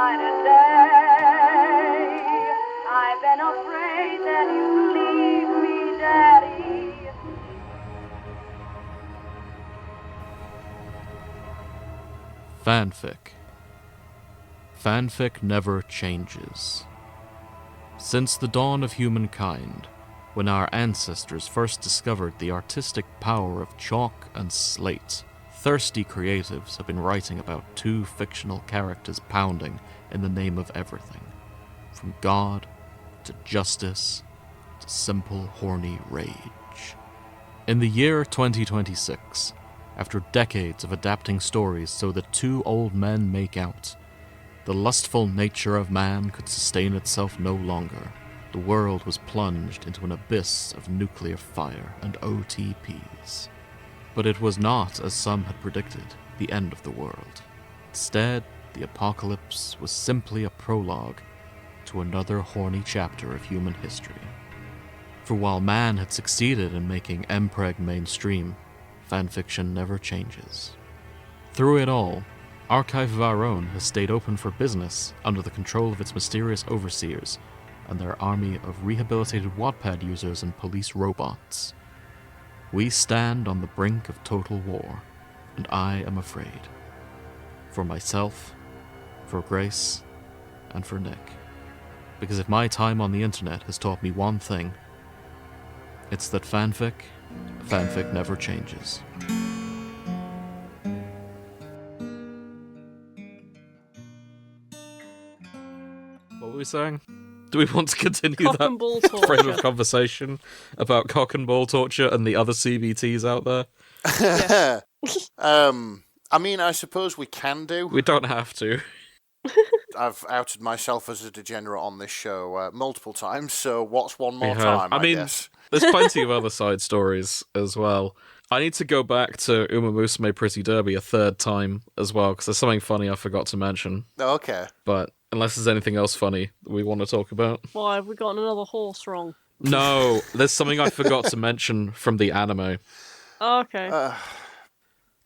night and day. I've been afraid that you'd leave me, Daddy. Fanfic. Fanfic never changes. Since the dawn of humankind, when our ancestors first discovered the artistic power of chalk and slate, thirsty creatives have been writing about two fictional characters pounding in the name of everything, from God to justice to simple horny rage. In the year 2026, after decades of adapting stories so that two old men make out, the lustful nature of man could sustain itself no longer. The world was plunged into an abyss of nuclear fire and OTPs. But it was not, as some had predicted, the end of the world. Instead, the apocalypse was simply a prologue to another horny chapter of human history. For while man had succeeded in making MPreg mainstream, fanfiction never changes. Through it all, Archive of Our Own has stayed open for business under the control of its mysterious overseers and their army of rehabilitated Wattpad users and police robots. We stand on the brink of total war, and I am afraid. For myself, for Grace, and for Nick. Because if my time on the internet has taught me one thing, it's that fanfic never changes. What were we saying? Do we want to continue Cock and ball that torture. frame of conversation about cock and ball torture and the other CBTs out there? I mean, I suppose we can do. We don't have to. I've outed myself as a degenerate on this show multiple times, so what's one more We have. time, I mean, guess? There's plenty of other side stories as well. I need to go back to Uma Musume Pretty Derby a third time as well, because there's something funny I forgot to mention. Okay. But unless there's anything else funny we want to talk about. Why, have we gotten another horse wrong? No, there's something I forgot to mention from the anime. Oh, okay.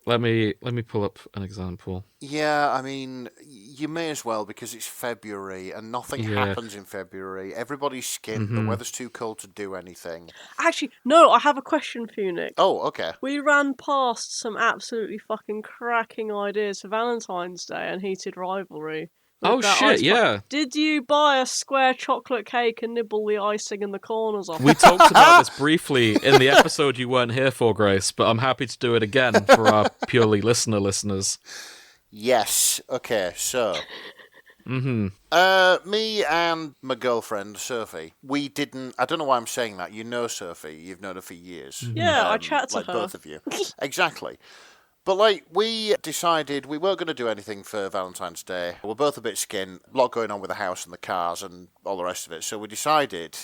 Let me pull up an example. Yeah, I mean, you may as well, because it's February and nothing happens in February. Everybody's skint, the weather's too cold to do anything. Actually, no, I have a question for you, Nick. Oh, okay. We ran past some absolutely fucking cracking ideas for Valentine's Day and heated rivalry. Oh shit, yeah. Did you buy a square chocolate cake and nibble the icing in the corners off? We talked about this briefly in the episode you weren't here for, Grace, but I'm happy to do it again for our purely listeners. Yes. Okay, so... me and my girlfriend, Sophie, we didn't... I don't know why I'm saying that. You know Sophie. You've known her for years. Yeah, I chat to like her. Both of you. Exactly. But, we decided we weren't going to do anything for Valentine's Day. We're both a bit skint, a lot going on with the house and the cars and all the rest of it. So we decided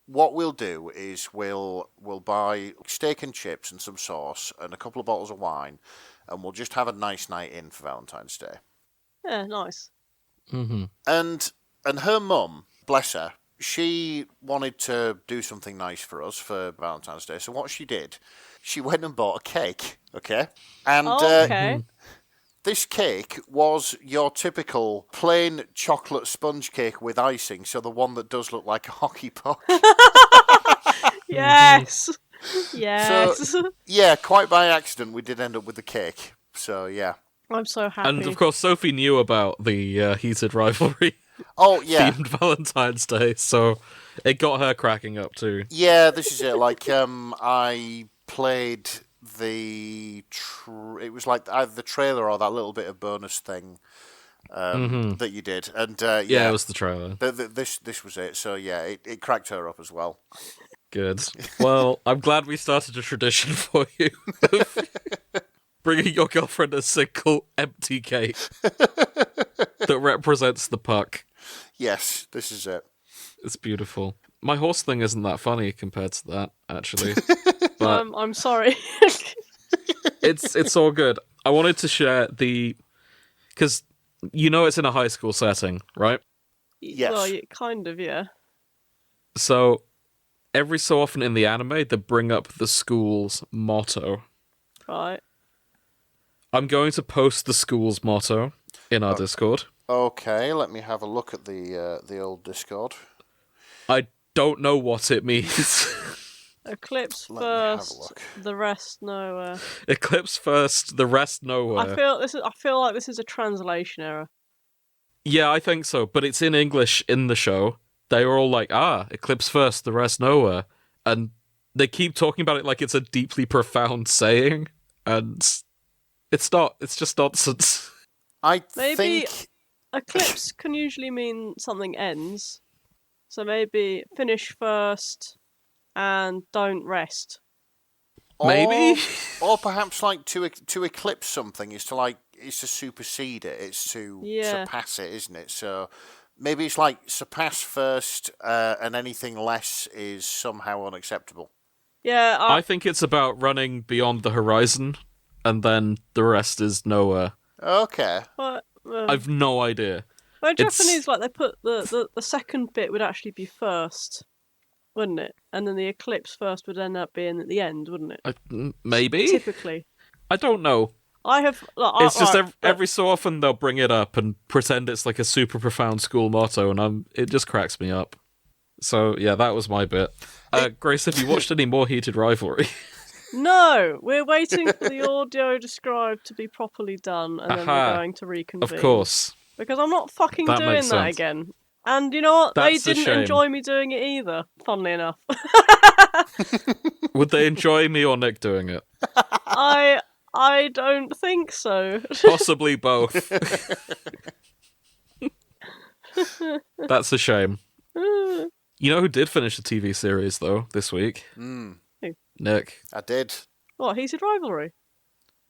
what we'll do is we'll buy steak and chips and some sauce and a couple of bottles of wine, and we'll just have a nice night in for Valentine's Day. Yeah, nice. Mm-hmm. And her mum, bless her, she wanted to do something nice for us for Valentine's Day. So what she did, she went and bought a cake, okay? And okay. This cake was your typical plain chocolate sponge cake with icing, so the one that does look like a hockey puck. Yes. Yes. So, yeah, quite by accident, we did end up with the cake. So, yeah. I'm so happy. And of course, Sophie knew about the heated rivalry. Oh, yeah. Themed Valentine's Day, so it got her cracking up too. Yeah, this is it. I played the... it was like either the trailer or that little bit of bonus thing that you did. And yeah, it was the trailer. This was it. So, yeah, it cracked her up as well. Good. Well, I'm glad we started a tradition for you. Bringing your girlfriend a single empty cake that represents the puck. Yes, this is it. It's beautiful. My horse thing isn't that funny compared to that, actually. But I'm sorry. it's all good. I wanted to share because it's in a high school setting, right? Yes. Well, kind of, yeah. So every so often in the anime, they bring up the school's motto. Right. I'm going to post the school's motto in our Discord. Okay, let me have a look at the old Discord. I don't know what it means. Eclipse Let me have a first, look. the rest nowhere. Eclipse first, the rest nowhere. I feel like this is a translation error. Yeah, I think so, but it's in English in the show. They were all like, eclipse first, the rest nowhere. And they keep talking about it like it's a deeply profound saying, and it's not. It's just nonsense. I Maybe think... eclipse can usually mean something ends. So maybe finish first and don't rest. Maybe? Or perhaps like to eclipse something is to supersede it. It's to surpass it, isn't it? So maybe it's like surpass first, and anything less is somehow unacceptable. Yeah, I think it's about running beyond the horizon, and then the rest is nowhere. Okay. But, I've no idea. well, in Japanese, like they put the second bit would actually be first, wouldn't it? And then the eclipse first would end up being at the end, wouldn't it? Maybe? Typically. I don't know. I have. It's just every so often they'll bring it up and pretend it's like a super profound school motto, and it just cracks me up. So yeah, that was my bit. Grace, have you watched any more Heated Rivalry? No, we're waiting for the audio described to be properly done, and then we're going to reconvene. Of course. Because I'm not fucking That doing makes that sense. again. And you know what? That's They a didn't shame. enjoy me doing it either, funnily enough. Would they enjoy me or Nick doing it? I don't think so. Possibly both. That's a shame. You know who did finish the TV series, though, this week? Who? Nick. I did. What, Heated Rivalry?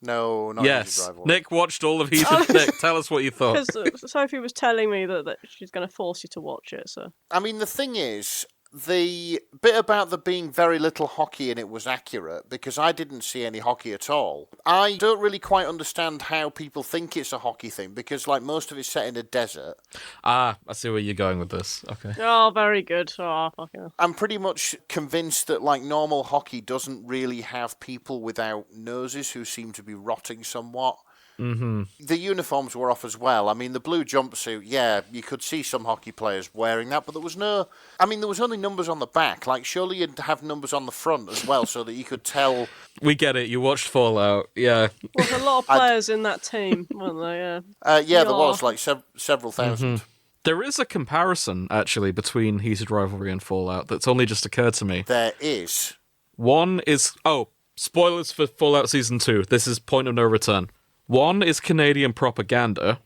No, not Yes. Heated Rivalry. Nick watched all of Heated. Nick, tell us what you thought. Because Sophie was telling me that she's going to force you to watch it, so... I mean, the thing is, the bit about there being very little hockey in it was accurate, because I didn't see any hockey at all. I don't really quite understand how people think it's a hockey thing, because, like, most of it's set in a desert. I see where you're going with this. Okay. Oh, very good. Oh, fucking hell. I'm pretty much convinced that, like, normal hockey doesn't really have people without noses who seem to be rotting somewhat. Mm-hmm. The uniforms were off as well. I mean, the blue jumpsuit, yeah, you could see some hockey players wearing that, but there was no... I mean, there was only numbers on the back. Like, surely you'd have numbers on the front as well so that you could tell... We get it. You watched Fallout. Yeah. Well, there's a lot of players in that team, weren't there? Yeah. Yeah, there was, like, several thousand. Mm-hmm. There is a comparison, actually, between Heated Rivalry and Fallout that's only just occurred to me. There is. One is... Oh, spoilers for Fallout Season 2. This is point of no return. One is Canadian propaganda.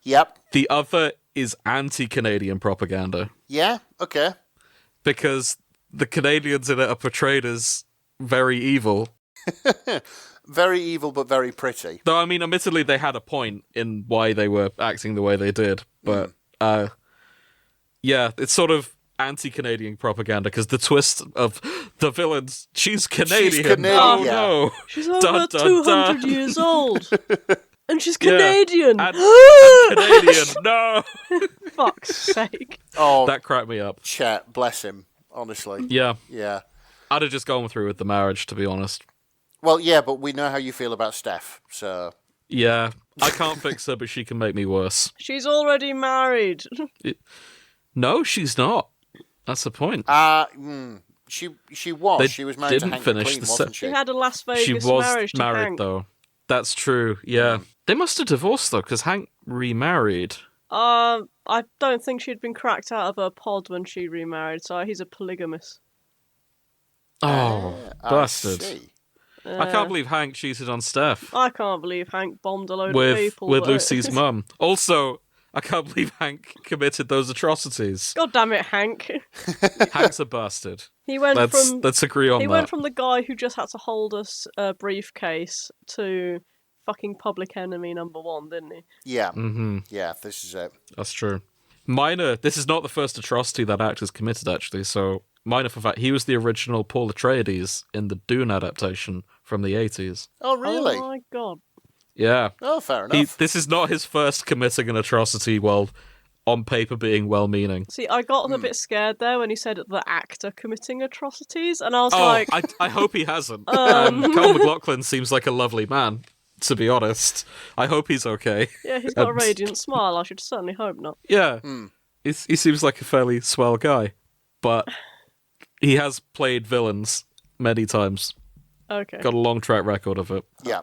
Yep. The other is anti-Canadian propaganda. Yeah, okay. Because the Canadians in it are portrayed as very evil. Very evil, but very pretty. Though, I mean, admittedly, they had a point in why they were acting the way they did. But, yeah, it's sort of anti-Canadian propaganda, because the twist of the villains, she's Canadian. She's Canadian, oh, yeah. no. She's over 200 years old. And she's Yeah. Canadian. And Canadian, no. Fuck's sake. Oh, That cracked me up. Chet, bless him, honestly. Yeah. Yeah. I'd have just gone through with the marriage, to be honest. Well, yeah, but we know how you feel about Steph, so... Yeah. I can't fix her, but she can make me worse. She's already married. No, she's not. That's the point. She was. They She was married to didn't Hank finish McLean, the wasn't She she? had a Las Vegas She was marriage to married, Hank. though. That's true, yeah. They must have divorced, though, because Hank remarried. I don't think she'd been cracked out of her pod when she remarried, so he's a polygamist. Oh, I bastard. see. I can't believe Hank cheated on Steph I can't believe Hank bombed a load of with people. but- Lucy's mum. Also, I can't believe Hank committed those atrocities. God damn it, Hank. Hank's a bastard. He went from Let's agree on he that. went from the guy who just had to hold a briefcase to fucking public enemy number one, didn't he? Yeah. Mm-hmm. Yeah, this is it. That's true. Minor, this is not the first atrocity that actor's committed, actually, so minor for fact, he was the original Paul Atreides in the Dune adaptation from the 80s. Oh, really? Oh my god. Yeah. Oh, fair enough. This is not his first committing an atrocity while on paper being well-meaning. See, I got a bit scared there when he said the actor committing atrocities, and I was Oh, like, I hope he hasn't. Carl McLaughlin seems like a lovely man. to be honest. I hope he's okay. Yeah, he's got a And- radiant smile. I should certainly hope not. Yeah, he seems like a fairly swell guy, but he has played villains many times. Okay. Got a long track record of it. Yeah.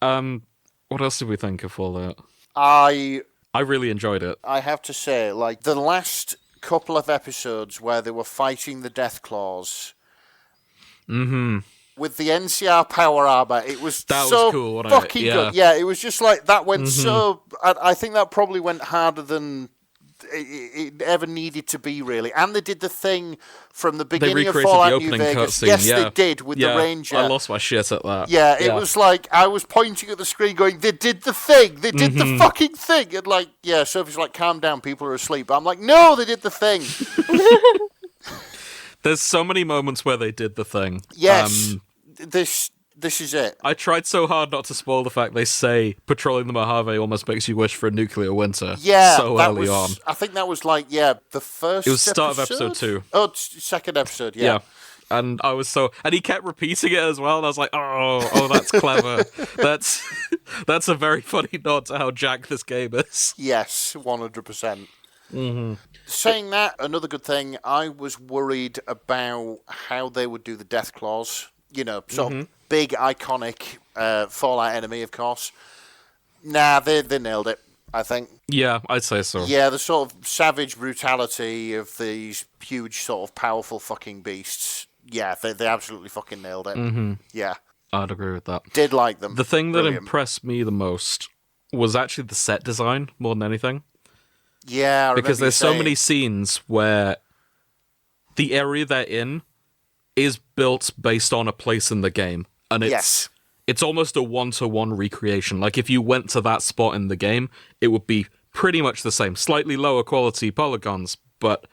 What else did we think of all that? I really enjoyed it. have to say, like, the last couple of episodes where they were fighting the Death Claws with the NCR power armor, it was That was so cool, wasn't it? fucking Yeah. good. Yeah, it was just like, that went so... I think that probably went harder than it ever needed to be, really. And they did the thing from the They beginning of recreated Fallout the New opening Vegas. cutscene. Yes, yeah. they did, with the Ranger. I lost my shit at that. Yeah, it was like, I was pointing at the screen going, they did the thing! They did the fucking thing! And like, yeah, Sophie's like, calm down, people are asleep. I'm like, no, they did the thing! There's so many moments where they did the thing. Yes, this is it. I tried so hard not to spoil the fact they say patrolling the Mojave almost makes you wish for a nuclear winter. Yeah, so that early on. I think that was like, the first It was start of episode 2. Oh, second episode, Yeah. And I was and he kept repeating it as well, and I was like, oh, that's clever. that's a very funny nod to how jank this game is. Yes, 100%. Saying that, another good thing, I was worried about how they would do the Death Claws. You know, sort of big, iconic Fallout enemy, of course. Nah, they nailed it, I think. Yeah, I'd say so. Yeah, the sort of savage brutality of these huge, sort of powerful fucking beasts. Yeah, they absolutely fucking nailed it. Yeah. I'd agree with that. Did like them. The thing that Brilliant. impressed me the most was actually the set design, more than anything. Yeah, I remember Because there's you so saying. many scenes where the area they're in is built based on a place in the game. And Yes. it's almost a one-to-one recreation. Like, if you went to that spot in the game, it would be pretty much the same. Slightly lower quality polygons, but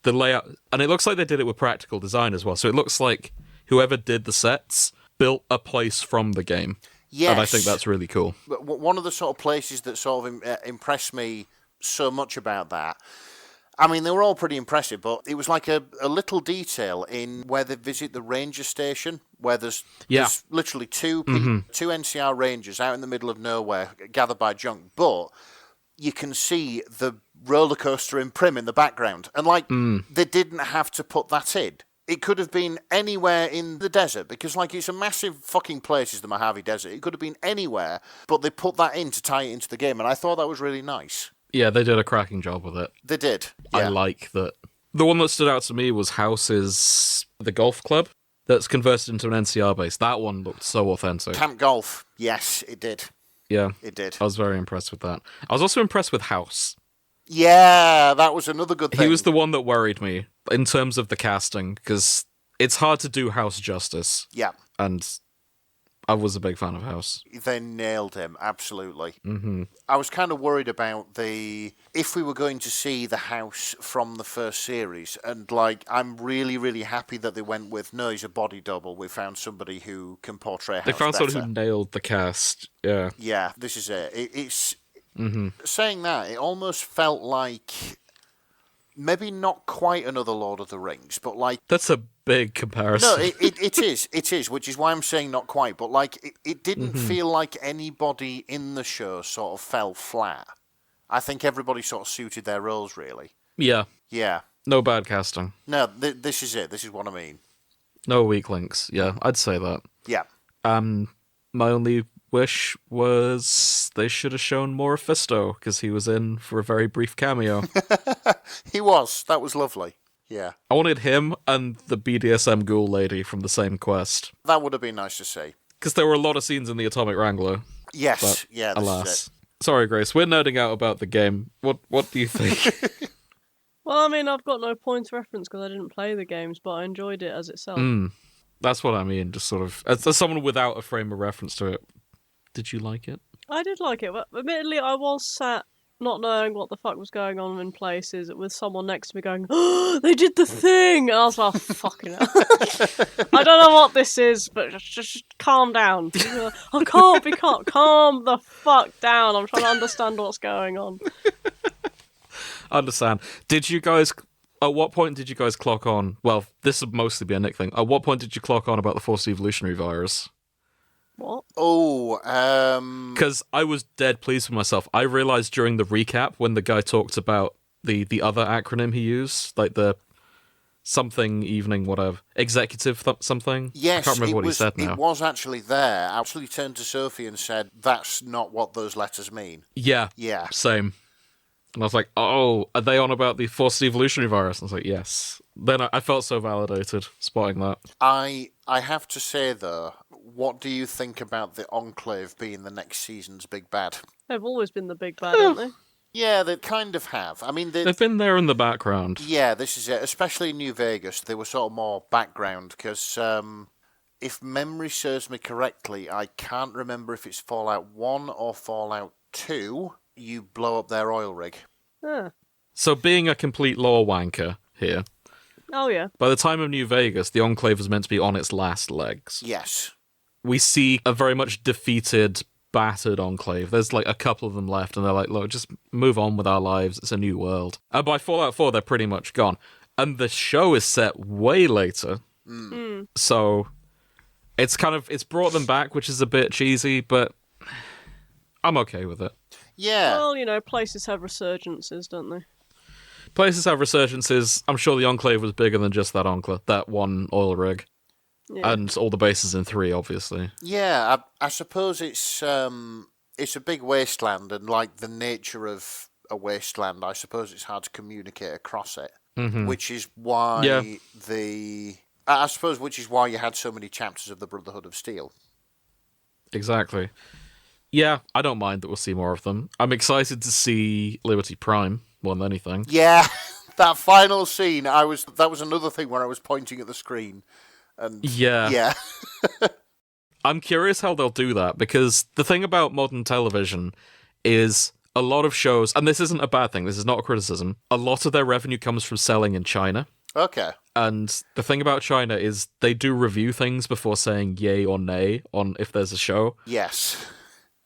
the layout... And it looks like they did it with practical design as well. So it looks like whoever did the sets built a place from the game. Yes. And I think that's really cool. But one of the sort of places that sort of impressed me so much about that, I mean, they were all pretty impressive, but it was like a little detail in where they visit the ranger station, where there's literally two NCR rangers out in the middle of nowhere, gathered by junk, but you can see the roller coaster in Prim in the background. And, like, they didn't have to put that in. It could have been anywhere in the desert, because, like, it's a massive fucking place, is the Mojave Desert. It could have been anywhere, but they put that in to tie it into the game, and I thought that was really nice. Yeah, they did a cracking job with it. They did. I Yeah. like that. The one that stood out to me was House's the golf club that's converted into an NCR base. That one looked so authentic. Camp Golf. Yes, it did. Yeah, It did. I was very impressed with that. I was also impressed with House. Yeah, that was another good thing. He was the one that worried me in terms of the casting, because it's hard to do House justice, Yeah, and I was a big fan of House. they nailed him, absolutely. I was kind of worried about if we were going to see the house from the first series, and, like, I'm really, really happy that they went with, no, he's a body double. We found somebody who can portray House They found better. someone who nailed the cast. Yeah. Yeah, this is it. It's saying that, it almost felt like maybe not quite another Lord of the Rings, but like That's a big comparison. no, it is, which is why I'm saying not quite. But like it didn't feel like anybody in the show sort of fell flat. I think everybody sort of suited their roles really. Yeah. Yeah. No bad casting. No, this is it. This is what I mean. No weak links. Yeah, I'd say that. Yeah. My only wish was they should have shown more of Fisto, because he was in for a very brief cameo. He was. That was lovely. Yeah. I wanted him and the BDSM ghoul lady from the same quest, That would have been nice to see. because there were a lot of scenes in the Atomic Wrangler. Yes. But Yeah. This is alas. it. Sorry, Grace, we're nerding out about the game. What do you think? Well, I mean, I've got no point of reference because I didn't play the games, but I enjoyed it as itself. That's what I mean, just sort of... As someone without a frame of reference to it, did you like it? I did like it, but admittedly, I was sat not knowing what the fuck was going on in places with someone next to me going, "Oh, they did the thing!" And I was like, fucking hell. I don't know what this is, but just calm down. I can't be calm. Calm the fuck down. I'm trying to understand what's going on. I understand. Did you guys... At what point did you guys clock on... Well, this would mostly be a Nick thing. At what point did you clock on about the forced evolutionary virus? What? Oh, Because I was dead pleased with myself. I realized during the recap when the guy talked about the other acronym he used, like the something evening, whatever, executive something. yes, I can't remember what he said now. It was actually there. I actually turned to Sophie and said, "That's not what those letters mean." Yeah, Yeah. same. And I was like, "Oh, are they on about the forced evolutionary virus?" And I was like, "Yes." Then I felt so validated spotting that. I have to say though, what do you think about the Enclave being the next season's big bad? They've always been the big bad, haven't they? Yeah, they kind of have. I mean, They've been there in the background. yeah, this is it. Especially in New Vegas, they were sort of more background because, if memory serves me correctly, I can't remember if it's Fallout 1 or Fallout 2. You blow up their oil rig. Ah. So being a complete lore wanker here, Oh, yeah. by the time of New Vegas, the Enclave was meant to be on its last legs. Yes. We see a very much defeated, battered Enclave. There's like a couple of them left, and they're like, look, just move on with our lives. It's a new world. And by Fallout 4, they're pretty much gone. And the show is set way later. So it's brought them back, which is a bit cheesy, but I'm okay with it. Yeah. Well, you know, places have resurgences, don't they? Places have resurgences. I'm sure the Enclave was bigger than just that one oil rig. Yeah. And all the bases in 3, obviously. Yeah, I suppose it's a big wasteland, and like the nature of a wasteland, I suppose it's hard to communicate across it, which is why which is why you had so many chapters of the Brotherhood of Steel. Exactly. Yeah, I don't mind that we'll see more of them. I'm excited to see Liberty Prime more than anything. Yeah, that final scene, that was another thing where I was pointing at the screen. And yeah. I'm curious how they'll do that, because the thing about modern television is a lot of shows, and this isn't a bad thing, this is not a criticism, a lot of their revenue comes from selling in China. Okay. And the thing about China is they do review things before saying yay or nay on if there's a show. Yes.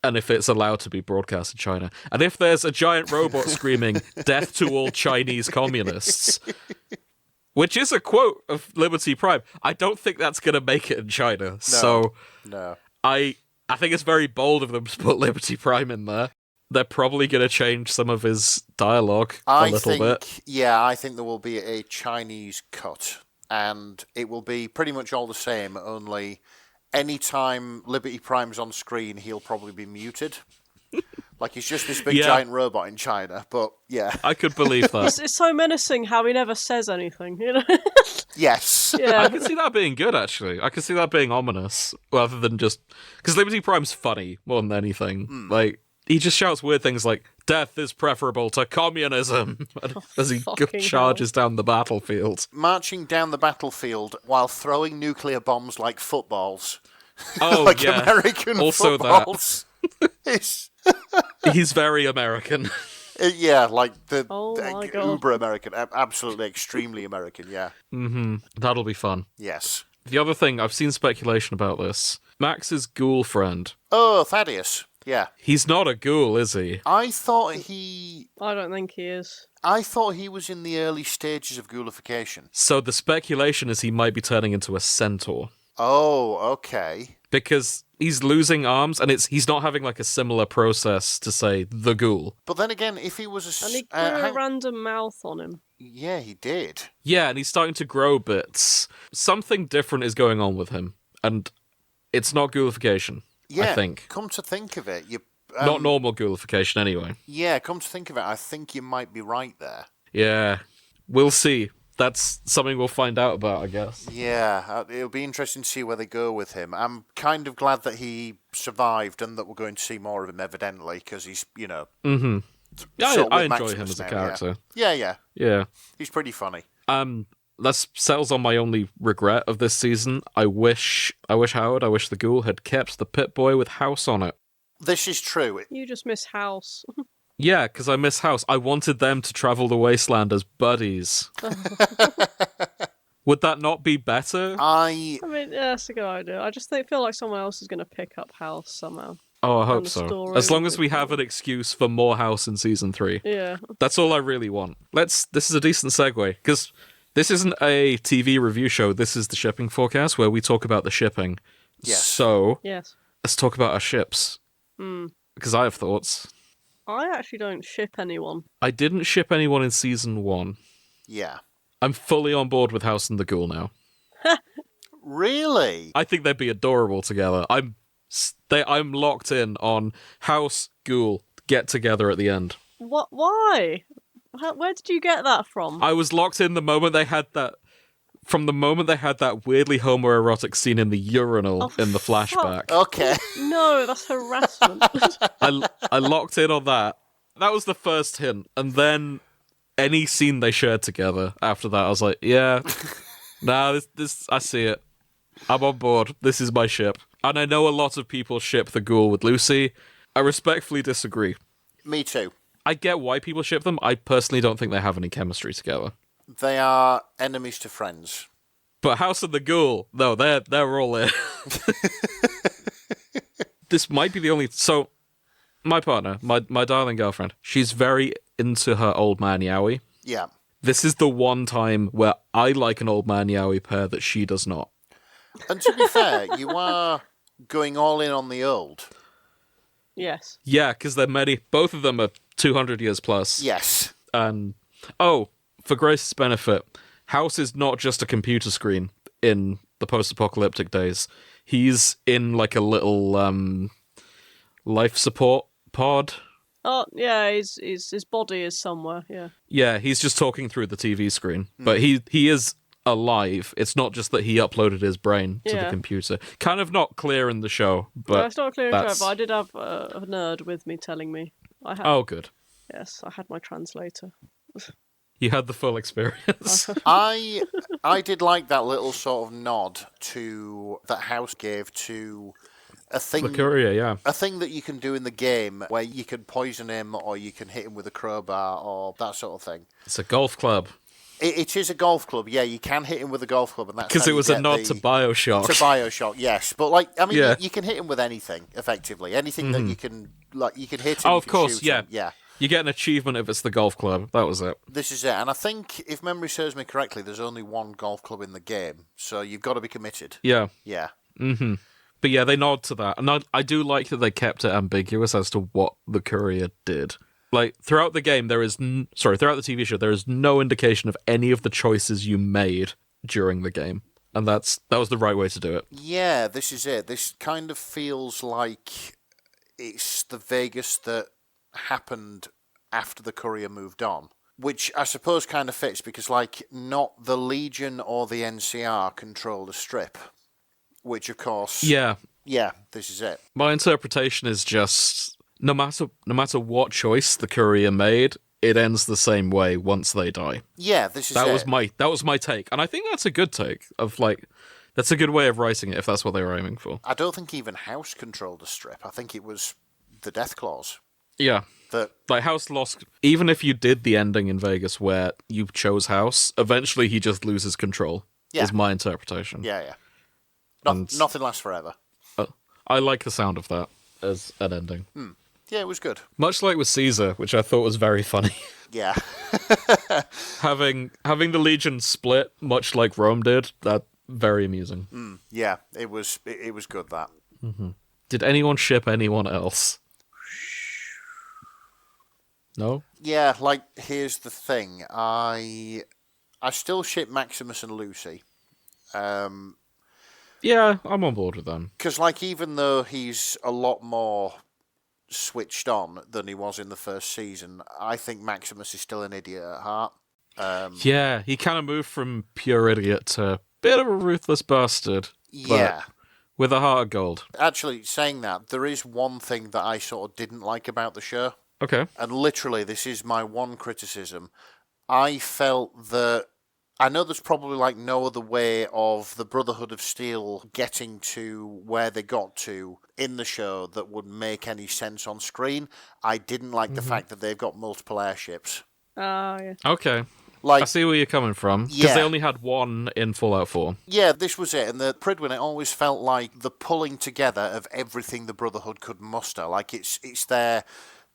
And if it's allowed to be broadcast in China. And if there's a giant robot screaming, "Death to all Chinese communists," which is a quote of Liberty Prime, I don't think that's going to make it in China. So I think it's very bold of them to put Liberty Prime in there. They're probably going to change some of his dialogue a little bit. Yeah, I think there will be a Chinese cut. And it will be pretty much all the same, only anytime Liberty Prime's on screen, he'll probably be muted. Like he's just this big giant robot in China, but yeah. I could believe that. It's so menacing how he never says anything, you know? Yes. Yeah. I can see that being good, actually. I can see that being ominous, rather than just... Because Liberty Prime's funny, more than anything. Like, he just shouts weird things like, "Death is preferable to communism," as he charges down the battlefield. Marching down the battlefield while throwing nuclear bombs like footballs. Oh, like yeah. American Also footballs. He's very American. Yeah, like the God. uber American. Absolutely extremely American, yeah. That'll be fun. Yes. The other thing, I've seen speculation about this. Max's ghoul friend. Oh, Thaddeus. Yeah. He's not a ghoul, is he? I don't think he is. I thought he was in the early stages of ghoulification. So the speculation is he might be turning into a centaur. Oh, okay. Because he's losing arms, and he's not having like a similar process to, say, the ghoul. But then again, if he was And he grew a random mouth on him. Yeah, he did. Yeah, and he's starting to grow bits. Something different is going on with him, and it's not ghoulification, Yeah, I think. Come to think of it, Not normal ghoulification, anyway. Yeah, come to think of it, I think you might be right there. Yeah, we'll see. That's something we'll find out about, I guess. Yeah, it'll be interesting to see where they go with him. I'm kind of glad that he survived and that we're going to see more of him, evidently, because he's, Yeah, I enjoy him as a character. Yeah. He's pretty funny. That settles on my only regret of this season. I wish the ghoul had kept the Pip-Boy with House on it. This is true. You just miss House. Yeah, because I miss House. I wanted them to travel the wasteland as buddies. Would that not be better? I mean, yeah, that's a good idea. I just feel like someone else is going to pick up House somehow. Oh, I hope so. As long as we have an excuse for more House in Season 3. Yeah. That's all I really want. This is a decent segue, because this isn't a TV review show. This is the shipping forecast, where we talk about the shipping. Yes. So, Yes. let's talk about our ships. Because I have thoughts. I actually don't ship anyone. I didn't ship anyone in season 1. Yeah. I'm fully on board with House and the Ghoul now. Really? I think they'd be adorable together. I'm locked in on House, Ghoul, get together at the end. What? Why? Where did you get that from? I was locked in the moment they had that. From the moment they had that weirdly homoerotic scene in the urinal in the flashback. Okay. No, that's harassment. I locked in on that. That was the first hint. And then any scene they shared together after that, I was like, yeah. Nah, this I see it. I'm on board. This is my ship. And I know a lot of people ship the Ghoul with Lucy. I respectfully disagree. Me too. I get why people ship them. I personally don't think they have any chemistry together. They are enemies to friends. But House and the Ghoul, no, they're all in. This might be the only... So, my partner, my darling girlfriend, she's very into her old man Yowie. Yeah. This is the one time where I like an old man Yowie pair that she does not. And to be fair, you are going all in on the old. Yes. Yeah, because both of them are 200 years plus. Yes. And, for Grace's benefit, House is not just a computer screen in the post-apocalyptic days. He's in like a little life support pod. Oh, yeah, his body is somewhere, yeah. Yeah, he's just talking through the TV screen. But he is alive. It's not just that he uploaded his brain to the computer. Kind of not clear in the show, but... No, it's not clear in the show, but I did have a nerd with me telling me. Oh, good. Yes, I had my translator. You had the full experience. I did like that little sort of nod to that House gave to a thing. The courier, yeah. A thing that you can do in the game where you can poison him or you can hit him with a crowbar or that sort of thing. It's a golf club. It is a golf club, yeah. You can hit him with a golf club, and that's because it was a nod to BioShock. To BioShock, yes. But you can hit him with anything effectively. Anything that you can hit him. Oh, of course, yeah. Yeah. You get an achievement if it's the golf club. That was it. This is it. And I think, if memory serves me correctly, there's only one golf club in the game. So you've got to be committed. Yeah. Yeah. Mm-hmm. But yeah, they nod to that. And I do like that they kept it ambiguous as to what the courier did. Like, throughout the game, throughout the TV show, there is no indication of any of the choices you made during the game. And that was the right way to do it. Yeah, this is it. This kind of feels like it's the Vegas that happened after the courier moved on, which I suppose kind of fits because, not the Legion or the NCR control the strip, which, of course... Yeah, this is it. My interpretation is just, no matter what choice the courier made, it ends the same way once they die. Yeah, this is that was my take, and I think that's a good take, that's a good way of writing it, if that's what they were aiming for. I don't think even House controlled the strip. I think it was the Death Claws. Yeah. House lost... Even if you did the ending in Vegas where you chose House, eventually he just loses control, is my interpretation. Yeah. Nothing lasts forever. I like the sound of that as an ending. Yeah, it was good. Much like with Caesar, which I thought was very funny. Yeah. having the Legion split, much like Rome did, that very amusing. Yeah, it was good, that. Mm-hmm. Did anyone ship anyone else? No? Yeah, here's the thing. I still ship Maximus and Lucy. Yeah, I'm on board with them. Because, even though he's a lot more switched on than he was in the first season, I think Maximus is still an idiot at heart. Yeah, he kind of moved from pure idiot to bit of a ruthless bastard. Yeah. With a heart of gold. Actually, saying that, there is one thing that I sort of didn't like about the show. Okay. And literally, this is my one criticism. I felt that... I know there's probably no other way of the Brotherhood of Steel getting to where they got to in the show that would make any sense on screen. I didn't like the fact that they've got multiple airships. Yeah. Okay. I see where you're coming from. Because they only had one in Fallout 4. Yeah, this was it. And the Pridwin, it always felt like the pulling together of everything the Brotherhood could muster. It's their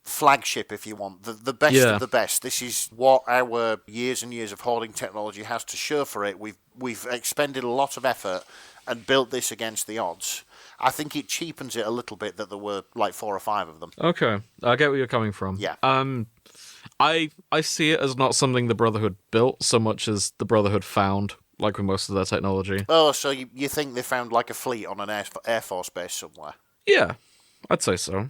flagship, if you want, the best of the best. This is what our years and years of hoarding technology has to show for it. We've expended a lot of effort and built this against the odds. I think it cheapens it a little bit that there were like 4 or 5 of them. Okay, I get where you're coming from. Yeah. I see it as not something the Brotherhood built so much as the Brotherhood found, like with most of their technology. Oh, so you think they found like a fleet on an Air Force base somewhere? Yeah, I'd say so.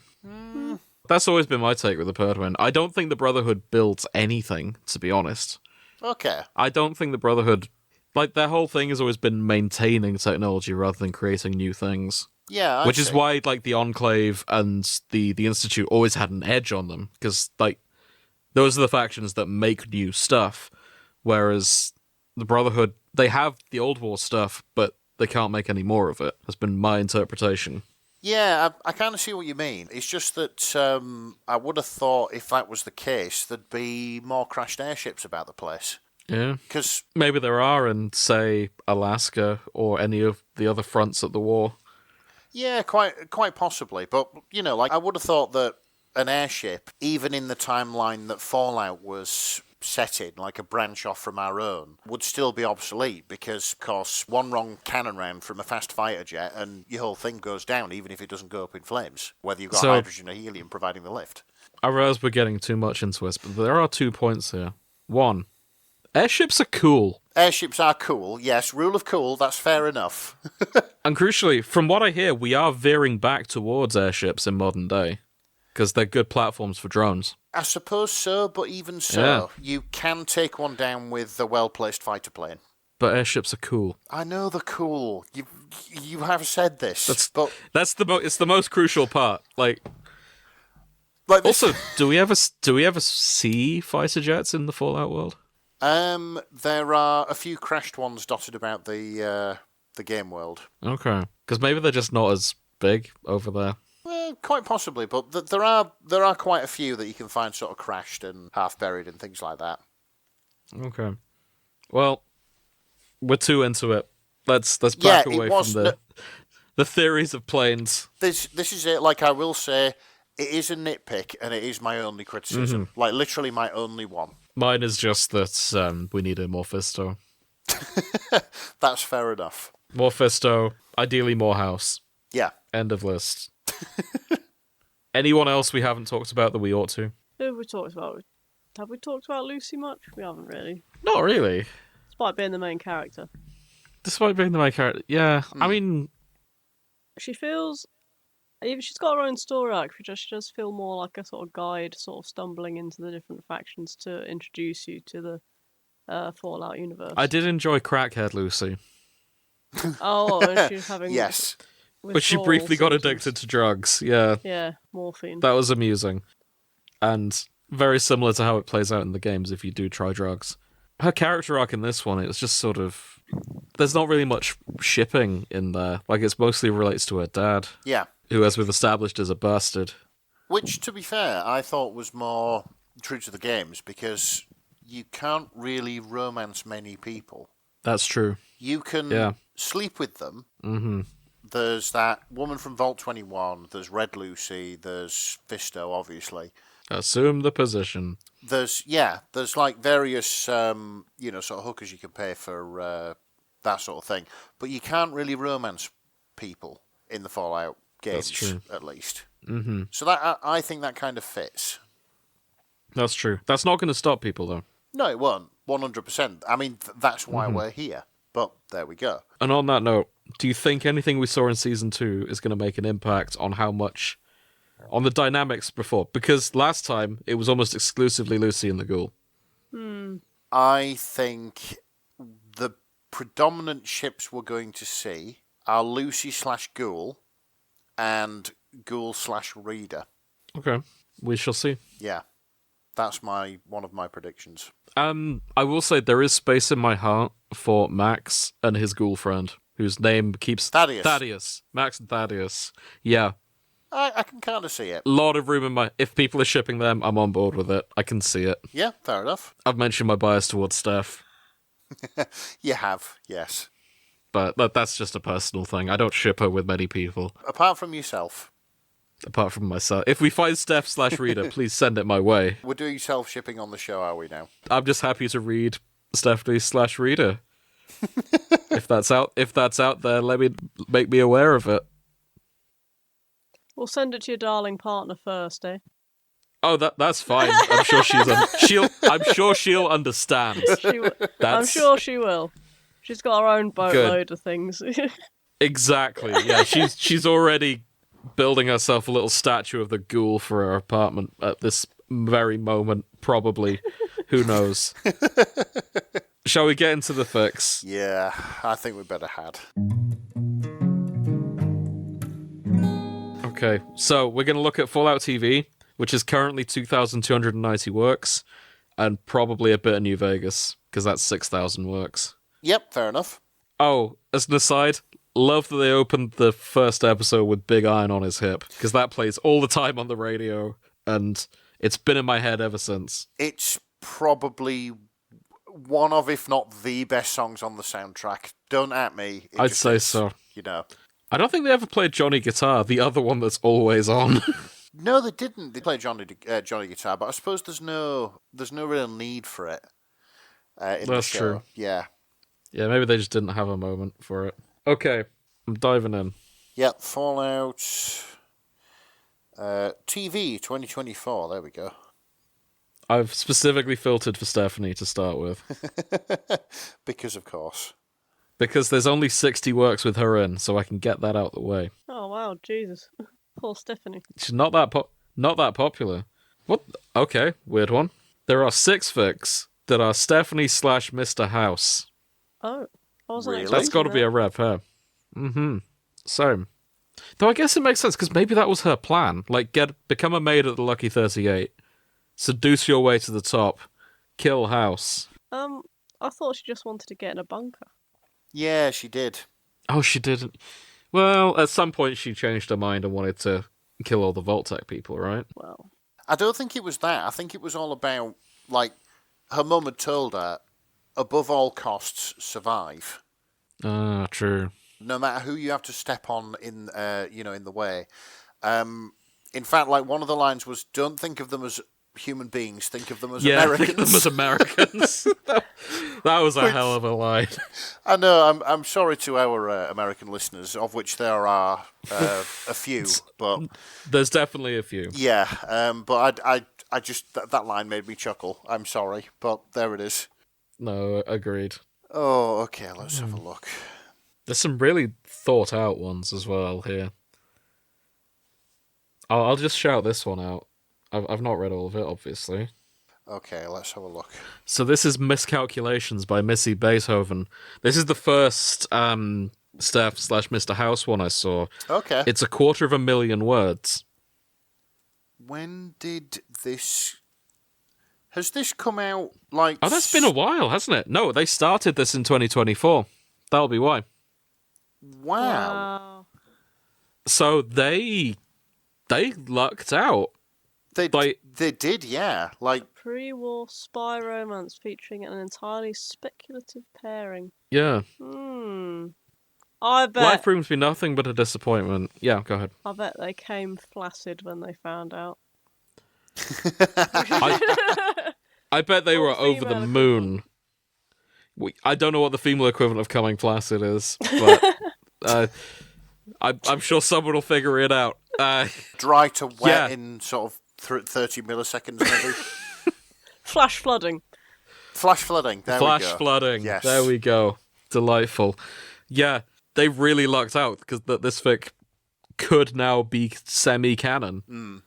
That's always been my take with the Perdwin. I don't think the Brotherhood built anything, to be honest. Okay. I don't think the Brotherhood... Like, their whole thing has always been maintaining technology rather than creating new things. Yeah, Which is why, like, the Enclave and the Institute always had an edge on them. Because, like, those are the factions that make new stuff. Whereas the Brotherhood, they have the Old War stuff, but they can't make any more of it. That's been my interpretation. Yeah, I kind of see what you mean. It's just that I would have thought if that was the case, there'd be more crashed airships about the place. Yeah. Because maybe there are in, say, Alaska or any of the other fronts of the war. Yeah, quite possibly. But, you know, like I would have thought that an airship, even in the timeline that Fallout was set in, like a branch off from our own, would still be obsolete because, of course, one wrong cannon round from a fast fighter jet and your whole thing goes down, even if it doesn't go up in flames, whether you've got hydrogen or helium providing the lift. I realize we're getting too much into this, but there are 2 points here. 1, airships are cool. Airships are cool, yes. Rule of cool, that's fair enough. And crucially, from what I hear, we are veering back towards airships in modern day. Because they're good platforms for drones. I suppose so, but even so, you can take one down with a well-placed fighter plane. But airships are cool. I know they're cool. You have said this, it's the most crucial part. Like this... Also, do we ever see fighter jets in the Fallout world? There are a few crashed ones dotted about the game world. Okay, because maybe they're just not as big over there. Quite possibly, but there are quite a few that you can find sort of crashed and half buried and things like that. Okay, well, we're too into it. Let's back away from the theories of planes. This is it. Like I will say, it is a nitpick, and it is my only criticism. Mm-hmm. Like literally my only one. Mine is just that we need a Mephisto. That's fair enough. Mephisto, ideally more house. Yeah. End of list. Anyone else we haven't talked about that we ought to? Who have we talked about? Have we talked about Lucy much? We haven't really. Not really. Despite being the main character. Despite being the main character, yeah. I mean... She feels... Even she's got her own story arc, she does feel more like a sort of guide, sort of stumbling into the different factions to introduce you to the Fallout universe. I did enjoy Crackhead Lucy. Oh, and she was having... Yes. But she briefly got addicted to drugs, yeah. Yeah, morphine. That was amusing. And very similar to how it plays out in the games if you do try drugs. Her character arc in this one, it was just sort of... There's not really much shipping in there. Like, it's mostly relates to her dad. Yeah. Who, as we've established, is a bastard. Which, to be fair, I thought was more true to the games, because you can't really romance many people. That's true. You can sleep with them. Mm-hmm. There's that woman from Vault 21, there's Red Lucy, there's Fisto, obviously. Assume the position. There's like various, sort of hookers you can pay for that sort of thing. But you can't really romance people in the Fallout games, at least. Mm-hmm. So that I think that kind of fits. That's true. That's not going to stop people, though. No, it won't. 100%. I mean, that's why we're here. But there we go. And on that note, do you think anything we saw in Season 2 is going to make an impact on how much... on the dynamics before? Because last time, it was almost exclusively Lucy and the Ghoul. I think the predominant ships we're going to see are Lucy/Ghoul and Ghoul/Reader. Okay. We shall see. Yeah. That's one of my predictions. I will say there is space in my heart for Max and his ghoul friend, whose name keeps... Thaddeus. Max and Thaddeus. Yeah. I can kind of see it. A lot of room in my... If people are shipping them, I'm on board with it. I can see it. Yeah, fair enough. I've mentioned my bias towards Steph. You have, yes. But that's just a personal thing. I don't ship her with many people. Apart from yourself. Apart from myself. If we find Steph/Reader, please send it my way. We're doing self-shipping on the show, are we now? I'm just happy to read Stephanie/Reader. If that's out there, make me aware of it. We'll send it to your darling partner first, eh? Oh, that's fine. I'm sure I'm sure she'll understand. I'm sure she will. She's got her own boatload of things. Exactly. Yeah, she's already building herself a little statue of the ghoul for her apartment at this very moment, probably. Who knows? Shall we get into the fix? Yeah, I think we better had. Okay, so we're going to look at Fallout TV, which is currently 2,290 works, and probably a bit of New Vegas, because that's 6,000 works. Yep, fair enough. Oh, as an aside, love that they opened the first episode with Big Iron on his hip, because that plays all the time on the radio, and it's been in my head ever since. It's probably one of, if not the best songs on the soundtrack. Don't at me. I'd say so. You know. I don't think they ever played Johnny Guitar, the other one that's always on. No, they didn't. They played Johnny Guitar, but I suppose there's no real need for it in the show. True. Yeah. Yeah, maybe they just didn't have a moment for it. Okay, I'm diving in. Yep, Fallout TV 2024. There we go. I've specifically filtered for Stephanie to start with. Because, of course. Because there's only 60 works with her in, so I can get that out the way. Oh wow, Jesus. Poor Stephanie. She's not that popular. What? Okay, weird one. There are 6 fics that are Stephanie / Mr. House. Oh, I wasn't Really? expecting That's got to be a rev, huh? Mm-hmm. So, though I guess it makes sense, because maybe that was her plan. Like, become a maid at the Lucky 38, seduce your way to the top, kill House. I thought she just wanted to get in a bunker. Yeah, she did. Oh, she didn't. Well, at some point she changed her mind and wanted to kill all the Vault-Tec people, right? Well, I don't think it was that. I think it was all about, like, her mum had told her, above all costs, survive. Ah, true. No matter who you have to step on in the way. In fact, like, one of the lines was, don't think of them as human beings, think of them as Americans. Think of them as Americans. That was a hell of a line. I know, I'm sorry to our American listeners, of which there are a few, but... There's definitely a few. Yeah, but I just... That line made me chuckle. I'm sorry, but there it is. No, agreed. Oh, okay, let's have a look. There's some really thought out ones as well here. I'll just shout this one out. I've not read all of it, obviously. Okay, let's have a look. So this is Miscalculations by Missy Beethoven. This is the first Steph / Mr. House one I saw. Okay. It's 250,000 words. When did this... Has this come out, like... Oh, that's been a while, hasn't it? No, they started this in 2024. That'll be why. Wow. So they lucked out. They did, yeah. Like, pre-war spy romance featuring an entirely speculative pairing. Yeah. I bet. Life proved to be nothing but a disappointment. Yeah, go ahead. I bet they came flaccid when they found out. I bet they were over the female moon. I don't know what the female equivalent of coming flaccid is, but I'm sure someone will figure it out. dry to wet Yeah. in sort of 30 milliseconds, maybe. Flash flooding. Flash flooding. There we go. Flash flooding. Yes. There we go. Delightful. Yeah, they really lucked out because this fic could now be semi-canon.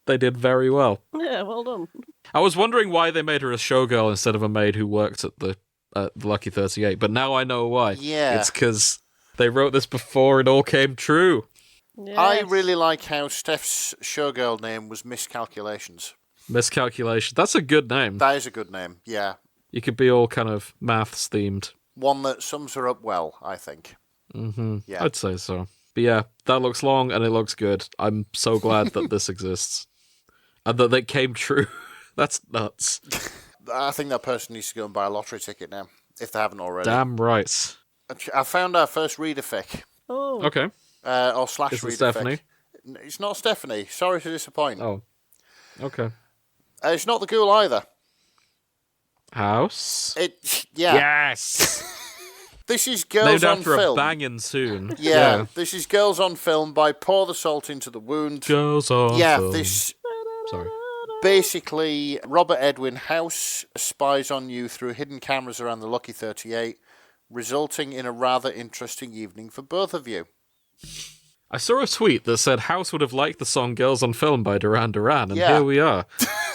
They did very well. Yeah, well done. I was wondering why they made her a showgirl instead of a maid who worked at the Lucky 38, but now I know why. Yeah. It's because they wrote this before it all came true. Yes. I really like how Steph's showgirl name was Miscalculations. Miscalculation. That's a good name. That is a good name, yeah. You could be all kind of maths themed. One that sums her up well, I think. Mm-hmm. Yeah. I'd say so. But yeah, that looks long and it looks good. I'm so glad that this exists. And that they came true. That's nuts. I think that person needs to go and buy a lottery ticket now, if they haven't already. Damn right. I found our first reader fic. Oh. Okay. Or slash Is it reader Stephanie? fic. It's not Stephanie. Sorry to disappoint. Oh. Okay. It's not the ghoul either. House? Yeah. Yes! This is Girls Named on after Film. a banging soon. Yeah, this is Girls on Film by Pour the Salt into the Wound. Girls on Film. This Sorry. basically Robert Edwin House spies on you through hidden cameras around the Lucky 38, resulting in a rather interesting evening for both of you. I saw a tweet that said House would have liked the song Girls on Film by Duran Duran, and Yeah. here we are.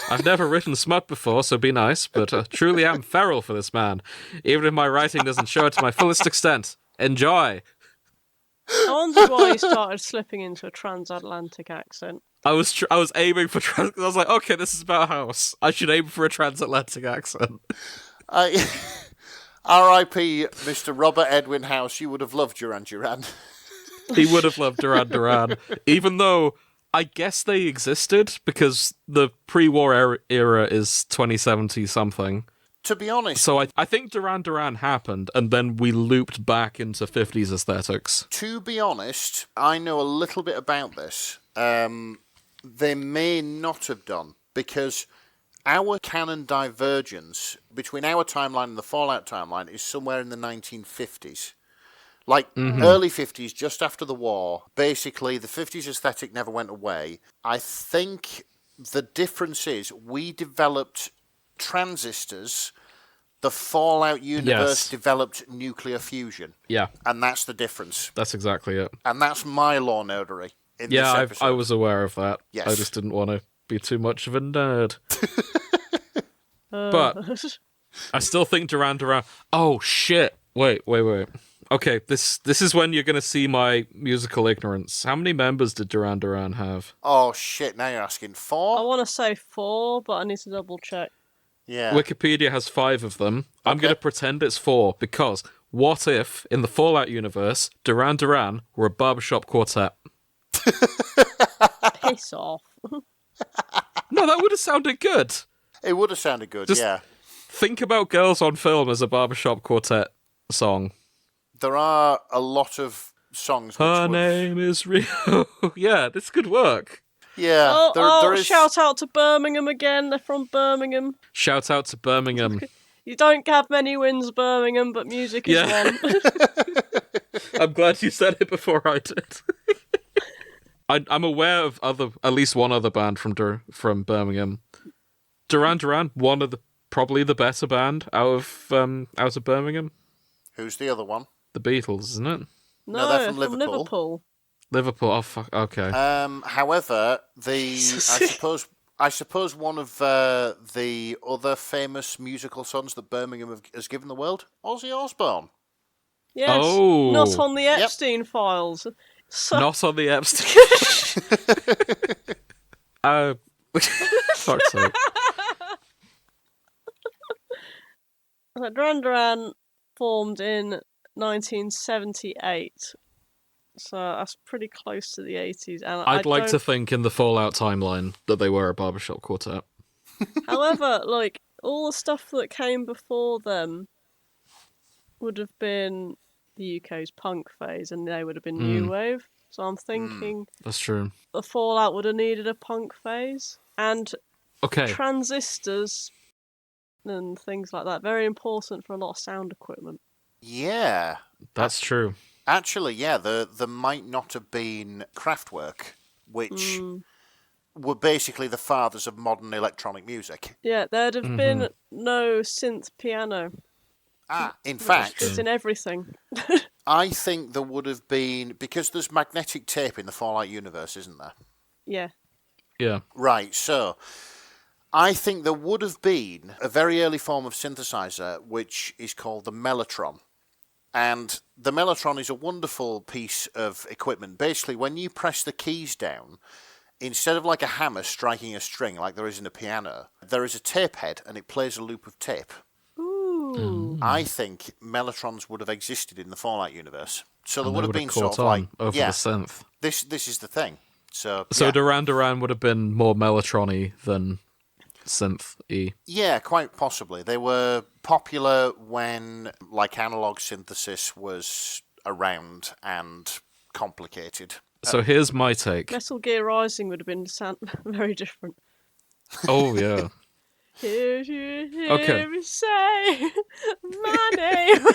I've never written smut before, so be nice, but truly am feral for this man, even if my writing doesn't show it to my fullest extent. Enjoy! I wondered why he started slipping into a transatlantic accent. I was aiming for I was like, okay, this is about House. I should aim for a transatlantic accent. R.I.P. Mr. Robert Edwin House, you would have loved Duran Duran. He would have loved Duran Duran, even though I guess they existed because the pre-war era is 2070 something. To be honest, So I think Duran Duran happened, and then we looped back into 50s aesthetics. to be honest, I know a little bit about this. They may not have done, because our canon divergence between our timeline and the Fallout timeline is somewhere in the 1950s. Like, early 50s, just after the war. Basically, the 50s aesthetic never went away. I think the difference is we developed transistors. The Fallout universe developed nuclear fusion. Yeah, And that's the difference. that's exactly it. And that's my law nerdery in this Yeah, episode. I was aware of that. Yes. I just didn't want to be too much of a nerd. But I still think Duran Duran... Oh, shit. Wait. Okay, this is when you're going to see my musical ignorance. How many members did Duran Duran have? Oh, shit, now you're asking I 4? want to say 4, but I need to double check. Yeah. Wikipedia has 5 of them. I'm Okay. going to pretend it's 4, because what if, in the Fallout universe, Duran Duran were a barbershop quartet? Piss off. No, that would have sounded good. It would have sounded good, Just- yeah. Think about Girls on Film as a barbershop quartet song. There are a lot of songs which Her would... name is Rio. Yeah, this could work. Yeah, there is... shout out to Birmingham again. They're from Birmingham. Shout out to Birmingham. You don't have many wins, Birmingham, but music is Yeah. one. I'm glad you said it before I did. I'm aware of at least one other band from Birmingham. Duran Duran, one of probably the better band out of Birmingham. Who's the other one? The Beatles, isn't it? No, they're from Liverpool. Liverpool. Oh fuck. Okay. However, I suppose one of the other famous musical sons that Birmingham has given the world, Ozzy Osbourne. Yes. Oh. Not on the Epstein files. So, Not on the Epstein. Fuck's sake. Duran Duran formed in 1978. So that's pretty close to the 80s. And I'd like to think in the Fallout timeline that they were a barbershop quartet. However, like, all the stuff that came before them would have been the UK's punk phase, and they would have been new wave. So I'm thinking That's true. the Fallout would have needed a punk phase. And Okay. transistors and things like that, very important for a lot of sound equipment. Yeah. That's true. Actually, yeah, there might not have been Kraftwerk, which were basically the fathers of modern electronic music. Yeah, there'd have been no synth piano. In fact, It's in everything. I think there would have been, because there's magnetic tape in the Fallout universe, isn't there? Yeah. Yeah. Right, so I think there would have been a very early form of synthesizer which is called the mellotron. And the mellotron is a wonderful piece of equipment. Basically, when you press the keys down, instead of like a hammer striking a string like there is in a piano, there is a tape head and it plays a loop of tape. Ooh. I think mellotrons would have existed in the Fallout universe. So there And would they have been caught sort of like... on over yeah, the synth. this is the thing. So So Duran Duran would have been more Mellotron-y than synth-y. yeah, quite possibly. They were popular when like analog synthesis was around and complicated. So here's my take. Metal Gear Rising would have been very different. Oh, yeah. Did you hear Okay. me say my name?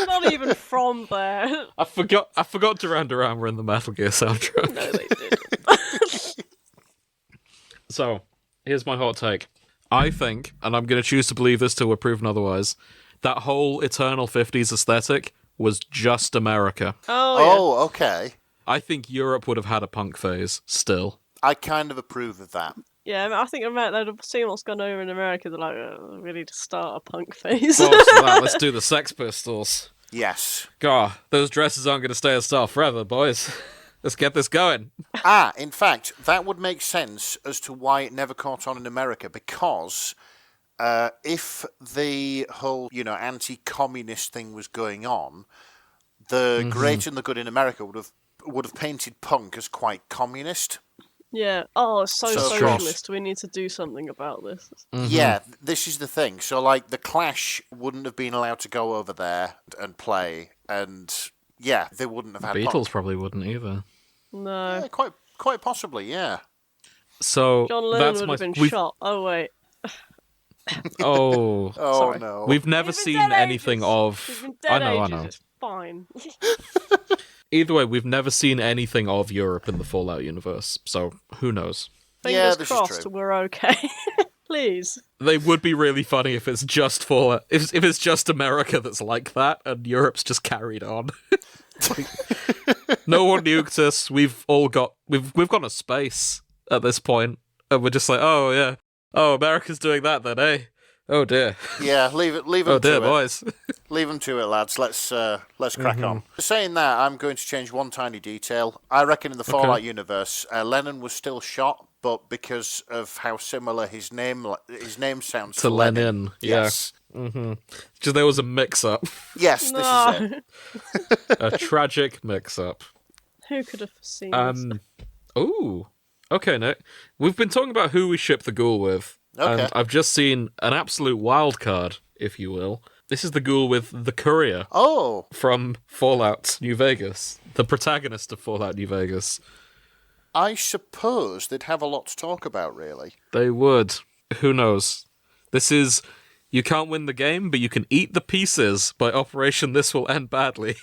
Not even from there. I forgot Duran Duran were in the Metal Gear soundtrack. No, they didn't. So, here's my hot take. I think, and I'm going to choose to believe this till we're proven otherwise, that whole Eternal 50s aesthetic was just America. Oh, okay. I think Europe would have had a punk phase still. I kind of approve of that. yeah. I think they'd have seen what's gone over in America. They're like, we need to start a punk phase. Well, so that, let's do the Sex Pistols. Yes. God, those dresses aren't going to stay in style forever, boys. Let's get this going. In fact, that would make sense as to why it never caught on in America, because if the whole, anti-communist thing was going on, the great and the good in America would have painted punk as quite communist. Yeah. Oh, it's so So- socialist. We need to do something about this. Yeah, this is the thing. So, like, the Clash wouldn't have been allowed to go over there and play, and yeah, they wouldn't have had Beatles punk. probably wouldn't either. No. Yeah, quite possibly, yeah. So John Lennon that's would my. have been we've- shot. Oh wait. Oh, Oh Sorry. no. we've never He's been seen dead anything ages. of. He's been I dead know. ages. It's fine. Either way, we've never seen anything of Europe in the Fallout universe, so who knows? Fingers this is crossed, true. we're okay. Please. They would be really funny if it's just Fallout. If it's just America that's like that, and Europe's just carried on. Like, no one nuked us. We've gone to space at this point, and we're just like, oh yeah, oh America's doing that then, eh? Oh dear. Yeah, leave them Oh to dear, it. boys. Leave them to it, lads. Let's crack on. Saying that, I'm going to change one tiny detail. I reckon in the Fallout universe, Lennon was still shot, but because of how similar his name sounds To Lenin, yeah. Yes, Just there was a mix-up, yes, this is it. a tragic mix-up. Who could have foreseen this? Ooh. Okay, Nick. We've been talking about who we ship the ghoul with. Okay. And I've just seen an absolute wild card, if you will. This is the ghoul with the courier Oh, from Fallout New Vegas. The protagonist of Fallout New Vegas. I suppose they'd have a lot to talk about, really. They would. Who knows? This is... You can't win the game, but you can eat the pieces by Operation This Will End Badly.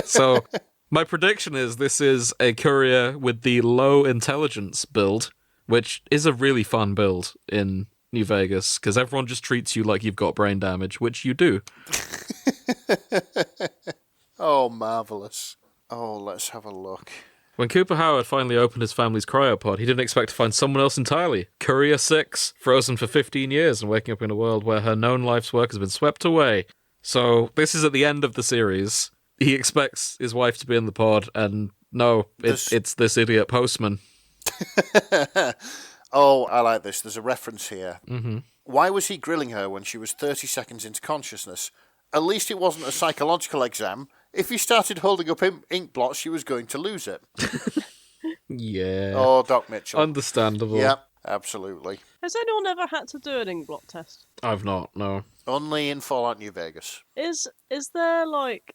So, my prediction is this is a courier with the low intelligence build, which is a really fun build in New Vegas, because everyone just treats you like you've got brain damage, which you do. Oh, marvellous. Oh, let's have a look. When Cooper Howard finally opened his family's cryopod, he didn't expect to find someone else entirely. Courier 6, frozen for 15 years and waking up in a world where her known life's work has been swept away. So, this is at the end of the series. He expects his wife to be in the pod, and no, it's this idiot postman. Oh, I like this. There's a reference here. Mm-hmm. Why was he grilling her when she was 30 seconds into consciousness? At least it wasn't a psychological exam. If he started holding up ink blots, she was going to lose it. Yeah. Oh, Doc Mitchell. Understandable. Yep, absolutely. Has anyone ever had to do an ink blot test? I've not, no. Only in Fallout New Vegas. Is there like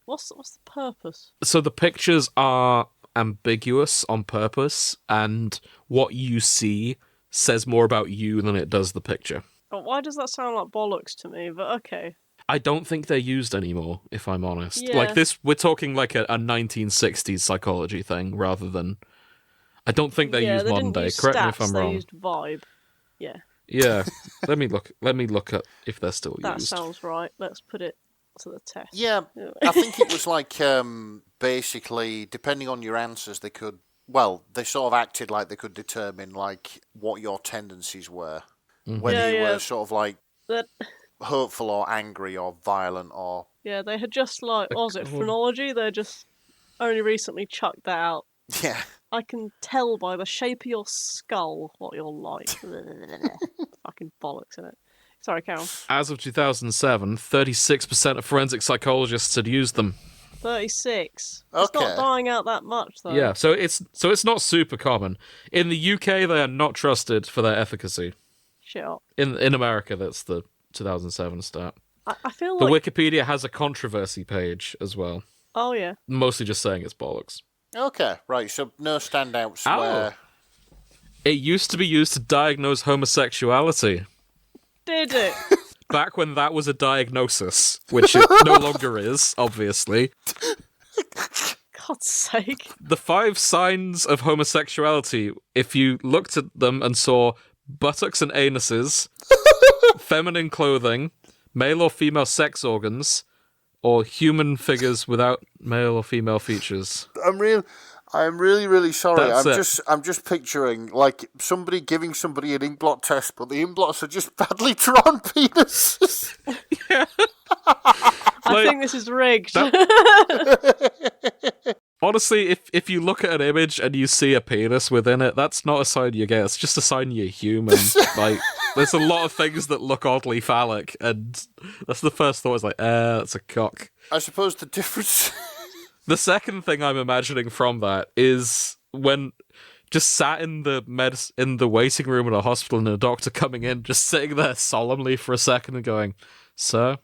what's the purpose? So the pictures are ambiguous on purpose, and what you see says more about you than it does the picture. But why does that sound like bollocks to me? But okay. I don't think they're used anymore, if I'm honest. Yeah. Like this, we're talking like a 1960s psychology thing rather than... I don't think they use they modern didn't day. use Correct me stats, if I'm they wrong. used vibe. Yeah, Yeah, let me look at if they're still that used. sounds right. Let's put it to the test. Yeah, I think it was like, basically, depending on your answers, they could... Well, they sort of acted like they could determine, like, what your tendencies were. Whether you were sort of, like, That hopeful or angry or violent or... yeah, they had just like what was it phrenology? They just only recently chucked that out. Yeah. I can tell by the shape of your skull what you're like. Fucking bollocks, innit? Sorry, Carol. As of 2007, 36% of forensic psychologists had used them. 36. It's Okay. not dying out that much, though. Yeah, so it's not super common. In the UK, they are not trusted for their efficacy. Shit up. In America, that's the 2007 stat. I feel The like... Wikipedia has a controversy page as well, Oh, yeah. mostly just saying it's bollocks. Okay, right, so no standouts Oh. where... It used to be used to diagnose homosexuality. Did it? Back when that was a diagnosis, which it no longer is, obviously. God's sake. The 5 signs of homosexuality, if you looked at them and saw buttocks and anuses, feminine clothing, male or female sex organs, or human figures without male or female features. I'm really sorry. That's I'm just picturing like somebody giving somebody an inkblot test, but the inkblots are just badly drawn penises. Yeah. I think this is rigged. Honestly, if you look at an image and you see a penis within it, that's not a sign you're gay. It's just a sign you're human. Like, there's a lot of things that look oddly phallic, and that's the first thought. Is like, that's a cock. I suppose the difference. The second thing I'm imagining from that is when just sat in the waiting room at a hospital and a doctor coming in, just sitting there solemnly for a second and going, "Sir,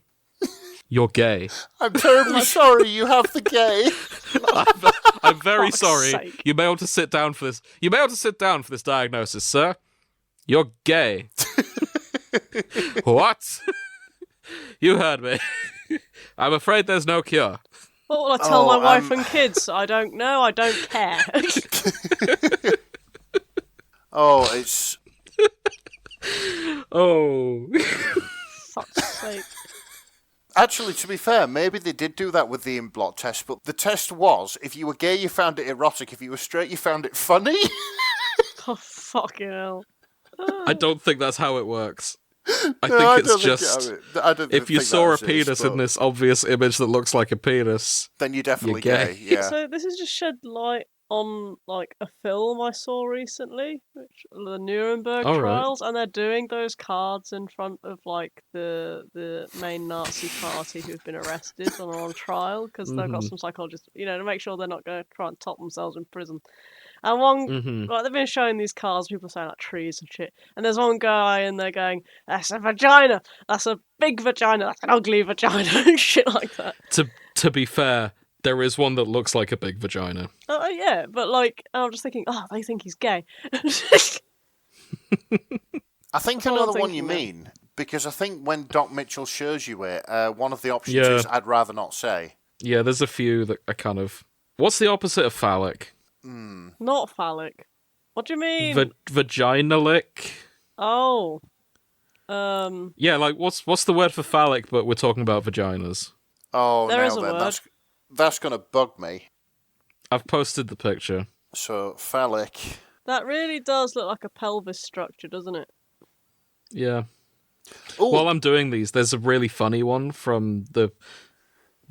you're gay." I'm terribly sorry you have the gay. I'm very Fuck's sorry. sake. You may want to sit down for this. You may want to sit down for this diagnosis, sir. You're gay. What? You heard me. I'm afraid there's no cure. What will I tell my wife and kids? I don't know. I don't care. Oh, it's. Oh. Fuck's sake. Actually, to be fair, maybe they did do that with the inkblot test, but the test was, if you were gay, you found it erotic. If you were straight, you found it funny. Oh, fucking hell. I don't think that's how it works. I No, think it's don't just I don't if you think saw a that's it, penis in but this obvious image that looks like a penis, then you're definitely you're gay. gay. Yeah. So this has just shed light on like a film I saw recently, which the Nuremberg All right. trials, and they're doing those cards in front of like the main Nazi party who've been arrested and are on trial because they've got some psychologists, to make sure they're not going to try and top themselves in prison. And one, like they've been showing these cards, people saying like trees and shit, and there's one guy and they're going, "That's a vagina, that's a big vagina, that's an ugly vagina," and shit like that. To be fair, there is one that looks like a big vagina. Oh yeah, but like I'm just thinking, they think he's gay. I think all I know I'm the one you thinking now. mean, because I think when Doc Mitchell shows you it, one of the options Yeah. is I'd rather not say. Yeah, there's a few that are kind of. What's the opposite of phallic? Not phallic. What do you mean? Vaginalic? Oh. Yeah, like what's the word for phallic? But we're talking about vaginas. Oh, There now is a then, word. that's going to bug me. I've posted the picture. So, phallic. That really does look like a pelvis structure, doesn't it? Yeah. Ooh, While I'm doing these, there's a really funny one from the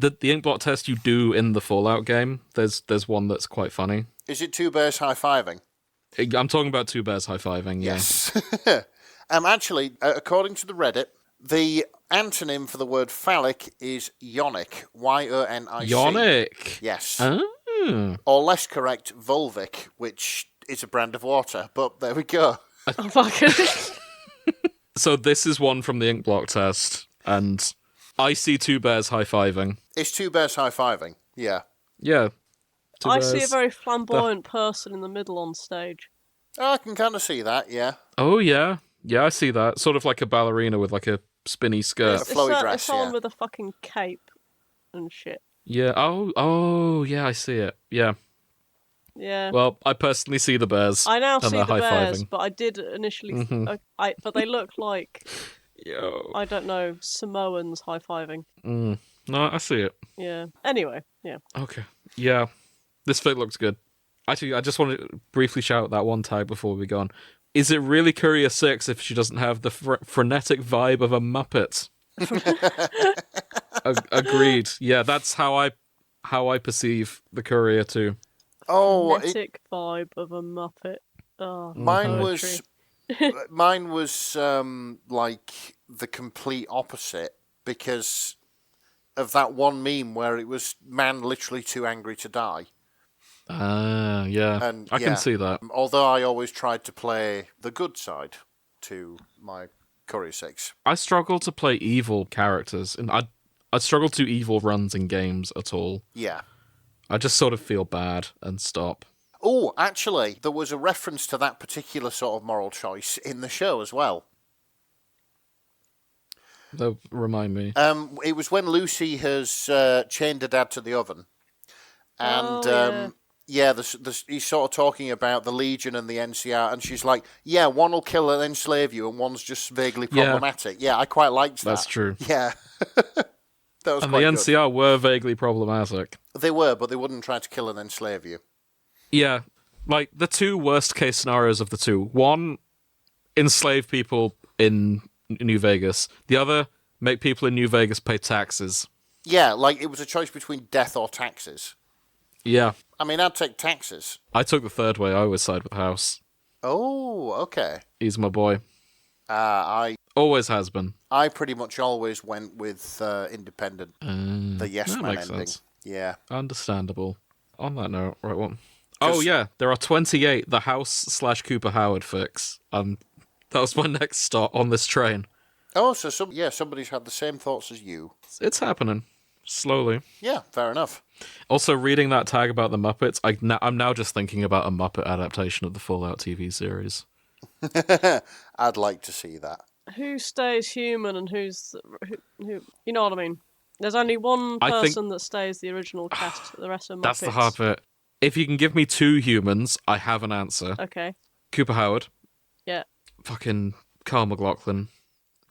inkblot test you do in the Fallout game. There's one that's quite funny. is it two bears high-fiving? I'm talking about 2 bears high-fiving, yeah. Yes. Actually, according to the Reddit, the antonym for the word phallic is yonic. Y-O-N-I-C. Yonic! Yes. Oh. Or less correct, vulvic, which is a brand of water. But there we go. Oh, fuck. So this is one from the inkblot test, and I see 2 bears high-fiving. It's two bears high-fiving. Yeah. Yeah. 2 I bears. see a very flamboyant person in the middle on stage. Oh, I can kind of see that, yeah. Oh, yeah. Yeah, I see that. Sort of like a ballerina with like a spinny skirt. It's, flowy it's, dress, it's someone yeah. with a fucking cape and shit. Yeah. Oh, yeah, I see it. Yeah. Yeah. Well, I personally see the bears. I now and see they're the bears, high-fiving. but I did initially. Mhm. But they look like Yo. I don't know Samoans high fiving. No, I see it. Yeah. Anyway, yeah. Okay. Yeah. This fic looks good. Actually, I just want to briefly shout out that one tag before we go on. Is it really Courier 6 if she doesn't have the frenetic vibe of a Muppet? Agreed. Yeah, that's how I perceive the Courier too. Oh, Frenetic vibe of a Muppet. Oh, mine poetry. mine was like the complete opposite because of that one meme where it was man literally too angry to die. Yeah. And I yeah, can see that. Although I always tried to play the good side to my Courier 6. I struggle to play evil characters, and I struggle to do evil runs in games at all. Yeah. I just sort of feel bad and stop. Oh, actually, there was a reference to that particular sort of moral choice in the show as well. Remind me. It was when Lucy has chained her dad to the oven. And, he's sort of talking about the Legion and the NCR, and she's like, yeah, one will kill and enslave you, and one's just vaguely problematic. Yeah, I quite liked that. That's true. Yeah. That was and quite the good. NCR were vaguely problematic. They were, but they wouldn't try to kill and enslave you. Yeah. Like, the two worst-case scenarios of the two. One, enslave people in New Vegas. The other, make people in New Vegas pay taxes. Yeah, like, it was a choice between death or taxes. Yeah. I mean, I'd take taxes. I took the third way. I always side with House. Oh, okay. He's my boy. I Always has been. I pretty much always went with Independent. The Yes that Man makes ending. sense. Yeah. Understandable. On that note, right one. Oh yeah, there are 28. The House / Cooper Howard fix. That was my next stop on this train. Oh, so somebody's had the same thoughts as you. It's happening slowly. Yeah, fair enough. Also, reading that tag about the Muppets, I'm now just thinking about a Muppet adaptation of the Fallout TV series. I'd like to see that. Who stays human and who? You know what I mean? There's only one person that stays the original cast. The rest are Muppets. That's the hard bit. If you can give me two humans, I have an answer. Okay. Cooper Howard. Yeah. Fucking Carl McLaughlin.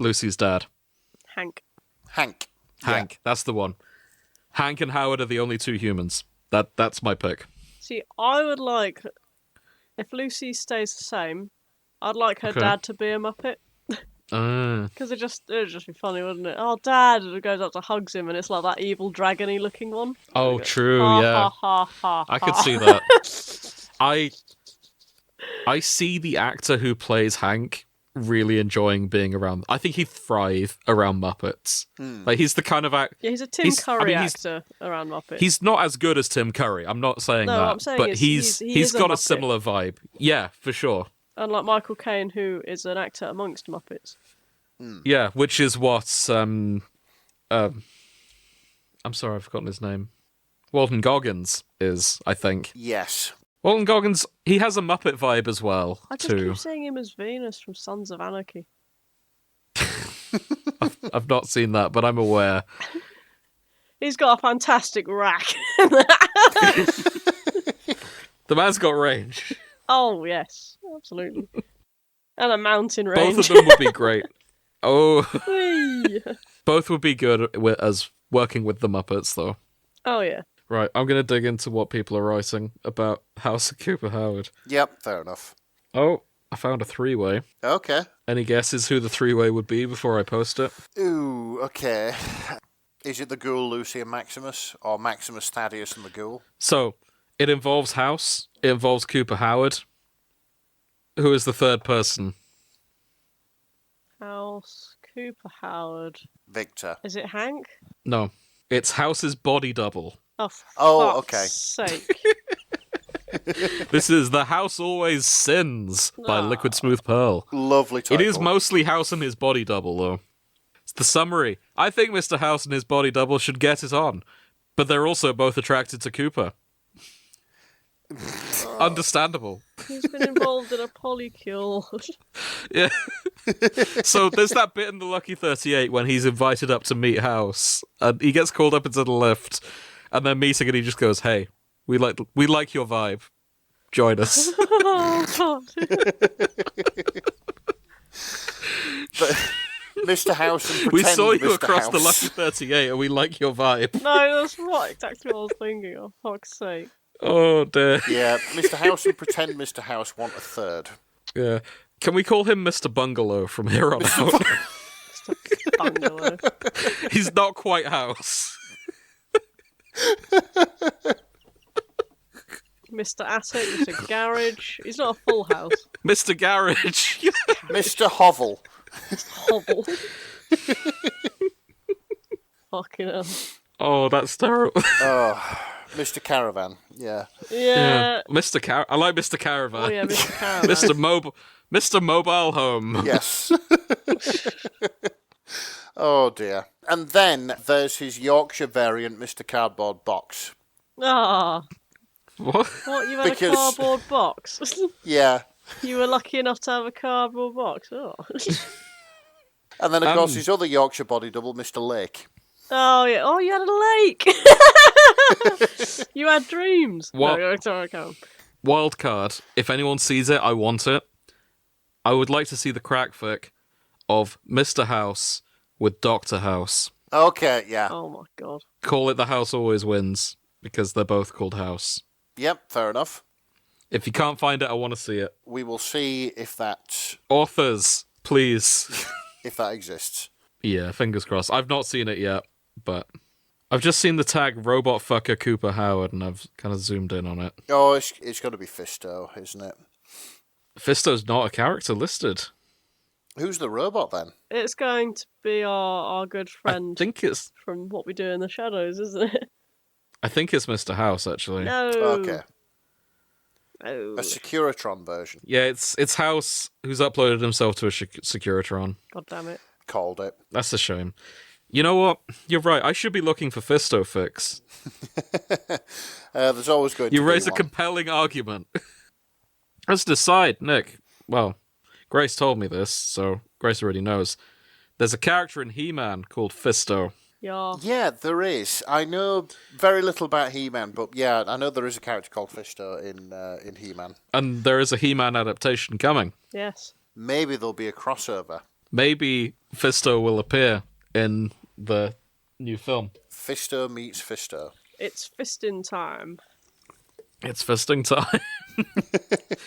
Lucy's dad. Hank. Yeah. That's the one. Hank and Howard are the only two humans. That's my pick. See, I would like, if Lucy stays the same, I'd like her dad to be a Muppet. Because it'd just be funny, wouldn't it? Oh, Dad! And it goes up to hugs him, and it's like that evil dragony looking one. Oh, true, yeah. I could see that. I see the actor who plays Hank really enjoying being around. I think he'd thrive around Muppets. Like, he's the kind of actor. Yeah, he's a Tim Curry actor around Muppets. He's not as good as Tim Curry. I'm not saying that. What I'm saying but is he's got a Muppet. similar vibe. Yeah, for sure. Unlike Michael Caine, who is an actor amongst Muppets. Yeah, which is what I'm sorry, I've forgotten his name. Walton Goggins is, I think. Yes. Walton Goggins, he has a Muppet vibe as well, I just keep seeing him as Venus from Sons of Anarchy. I've not seen that, but I'm aware. He's got a fantastic rack. The man's got range. Oh, yes. Absolutely. And a mountain range. Both of them would be great. Oh. Whee! Both would be good as working with the Muppets, though. Oh, yeah. Right, I'm going to dig into what people are writing about House of Cooper Howard. Yep, fair enough. Oh, I found a three-way. Okay. Any guesses who the three-way would be before I post it? Ooh, okay. Is it the Ghoul, Lucy, and Maximus? Or Maximus, Thaddeus, and the Ghoul? So, it involves House, it involves Cooper Howard. Who is the third person? House, Cooper Howard. Victor. Is it Hank? No, it's House's body double. Oh, Oh, fuck's okay. sake. This is The House Always Sins by Liquid Smooth Pearl. Lovely title. It is mostly House and his body double, though. It's the summary. I think Mr. House and his body double should get it on, but they're also both attracted to Cooper. Understandable. He's been involved in a polycule. Yeah. So there's that bit in the Lucky 38 when he's invited up to meet House, and he gets called up into the lift, and they're meeting, and he just goes, "Hey, we like your vibe. Join us." Oh, God. But Mr. House and pretend We saw you Mr. across House. the Lucky 38, and we like your vibe. No, that's not exactly what I was thinking of. Fuck's sake. Oh dear. Yeah, Mr. House and pretend Mr. House want a third. Yeah. Can we call him Mr. Bungalow from here on out? Bungalow. He's not quite House. Mr. Attic, Mr. Garage. He's not a full house. Mr. Garage. Mr. Hovel. Hobble. Fucking hell. Oh, that's terrible. Oh, Mr. Caravan. Yeah. Yeah. I like Mr. Caravan. Oh, yeah, Mr. Caravan. Mr. Mobile Home. Yes. Oh, dear. And then there's his Yorkshire variant, Mr. Cardboard Box. Ah. What? What, you had Because- a cardboard box? Yeah. You were lucky enough to have a cardboard box. Oh, And then, of course, his other Yorkshire body double, Mr. Lake. oh yeah. Oh, you had a lake. You had dreams. What? No, sorry, I can't. Wild card. If anyone sees it, I want it. I would like to see the crackfic of Mr. House with Dr. House. Okay, yeah. Oh my god. Call it The House Always Wins, because they're both called House. Yep, fair enough. If you can't find it, I want to see it. We will see if that Authors, please. exists. Yeah, fingers crossed. I've not seen it yet, but I've just seen the tag Robot Fucker Cooper Howard, and I've kind of zoomed in on it. Oh, it's got to be Fisto, isn't it? Fisto's not a character listed. Who's the robot then? It's going to be our good friend I think it's from What We Do in the Shadows, isn't it? Mr. House, actually. No. Okay, No. a Securitron version. Yeah, it's House who's uploaded himself to a Securitron. God damn it. Called it. That's a shame. You know what? You're right. I should be looking for Fisto fix. There's always going You to be raise a one. compelling argument. Let's decide, Nick. Well, Grace told me this, so Grace already knows. There's a character in He-Man called Fisto. Yeah. Yeah, there is. I know very little about He-Man, but yeah, I know there is a character called Fisto in He-Man. And there is a He-Man adaptation coming. Yes. Maybe there'll be a crossover. Maybe Fisto will appear in the new film. Fisto meets Fisto. It's fisting time. It's fisting time.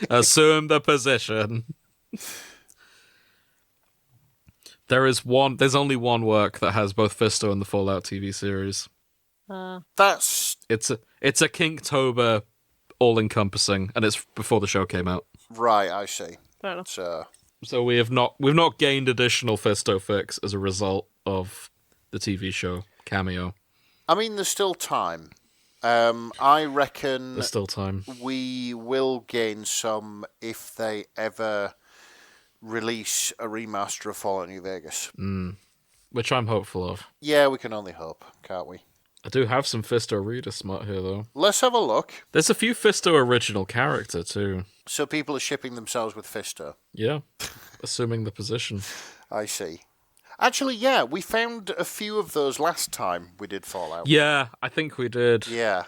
Assume the position. There's only one work that has both Fisto and the Fallout TV series. That's It's a Kinktober all-encompassing, and it's before the show came out. right, I see. Fair enough. So we've not gained additional Fisto fix as a result of the TV show cameo. I mean, there's still time. I reckon There's still time. we will gain some if they ever release a remaster of Fallout New Vegas. Which I'm hopeful of. Yeah, we can only hope, can't we? I do have some Fisto reader smut here, though. Let's have a look. There's a few Fisto original character, too. So people are shipping themselves with Fisto. Yeah. Assuming the position. I see. Actually, yeah, we found a few of those last time we did Fallout. Yeah, I think we did. Yeah.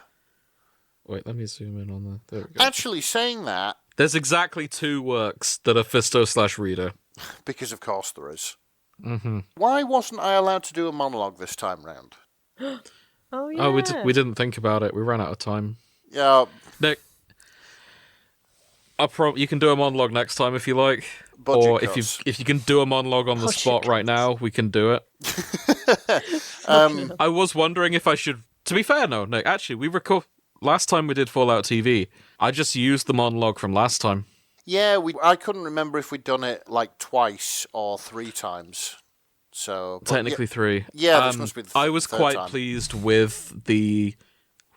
Wait, let me zoom in on the... There we go. Actually, saying that, There's exactly 2 works that are Fisto/reader. because of course there is. Mm-hmm. Why wasn't I allowed to do a monologue this time round? Oh yeah. Oh, we didn't think about it. We ran out of time. Yeah, Nick, you can do a monologue next time if you like. Budget or cuts. if you can do a monologue on the Budget spot right now, we can do it. I was wondering if I should... To be fair, no, Nick, actually, last time we did Fallout TV, I just used the monologue from last time. yeah. I couldn't remember if we'd done it like twice or 3 times. So but Technically 3. yeah, this must be the I was third quite time. pleased with the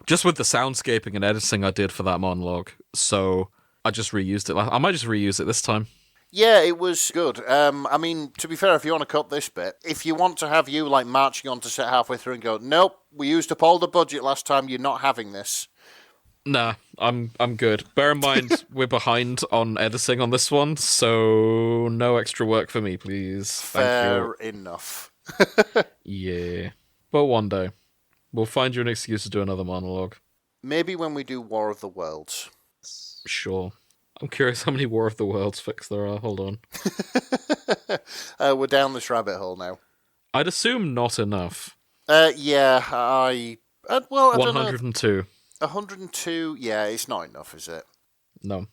soundscaping and editing I did for that monologue, so I just reused it. I might just reuse it this time. Yeah, it was good. I mean, to be fair, if you want to cut this bit, if you want to have you like marching on to set halfway through and go, nope, we used up all the budget last time, you're not having this. Nah, I'm good. Bear in mind, we're behind on editing on this one, so no extra work for me, please. Thank Fair enough. you. Yeah. But one day, we'll find you an excuse to do another monologue. Maybe when we do War of the Worlds. Sure. I'm curious how many War of the Worlds fics there are. Hold on. We're down this rabbit hole now. I'd assume not enough. Yeah, I don't know. 102. 102, yeah, it's not enough, is it? No.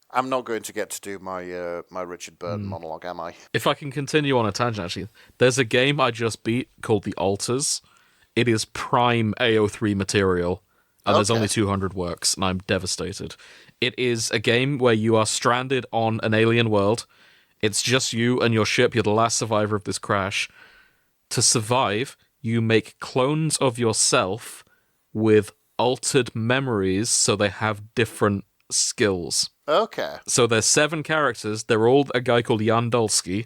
I'm not going to get to do my my Richard Burton monologue, am I? If I can continue on a tangent, actually, there's a game I just beat called The Alters. It is prime AO3 material, and there's Okay. only 200 works, and I'm devastated. It is a game where you are stranded on an alien world. It's just you and your ship. You're the last survivor of this crash. To survive, you make clones of yourself with altered memories so they have different skills. Okay. So there's 7 characters. They're all a guy called Jan Dulski,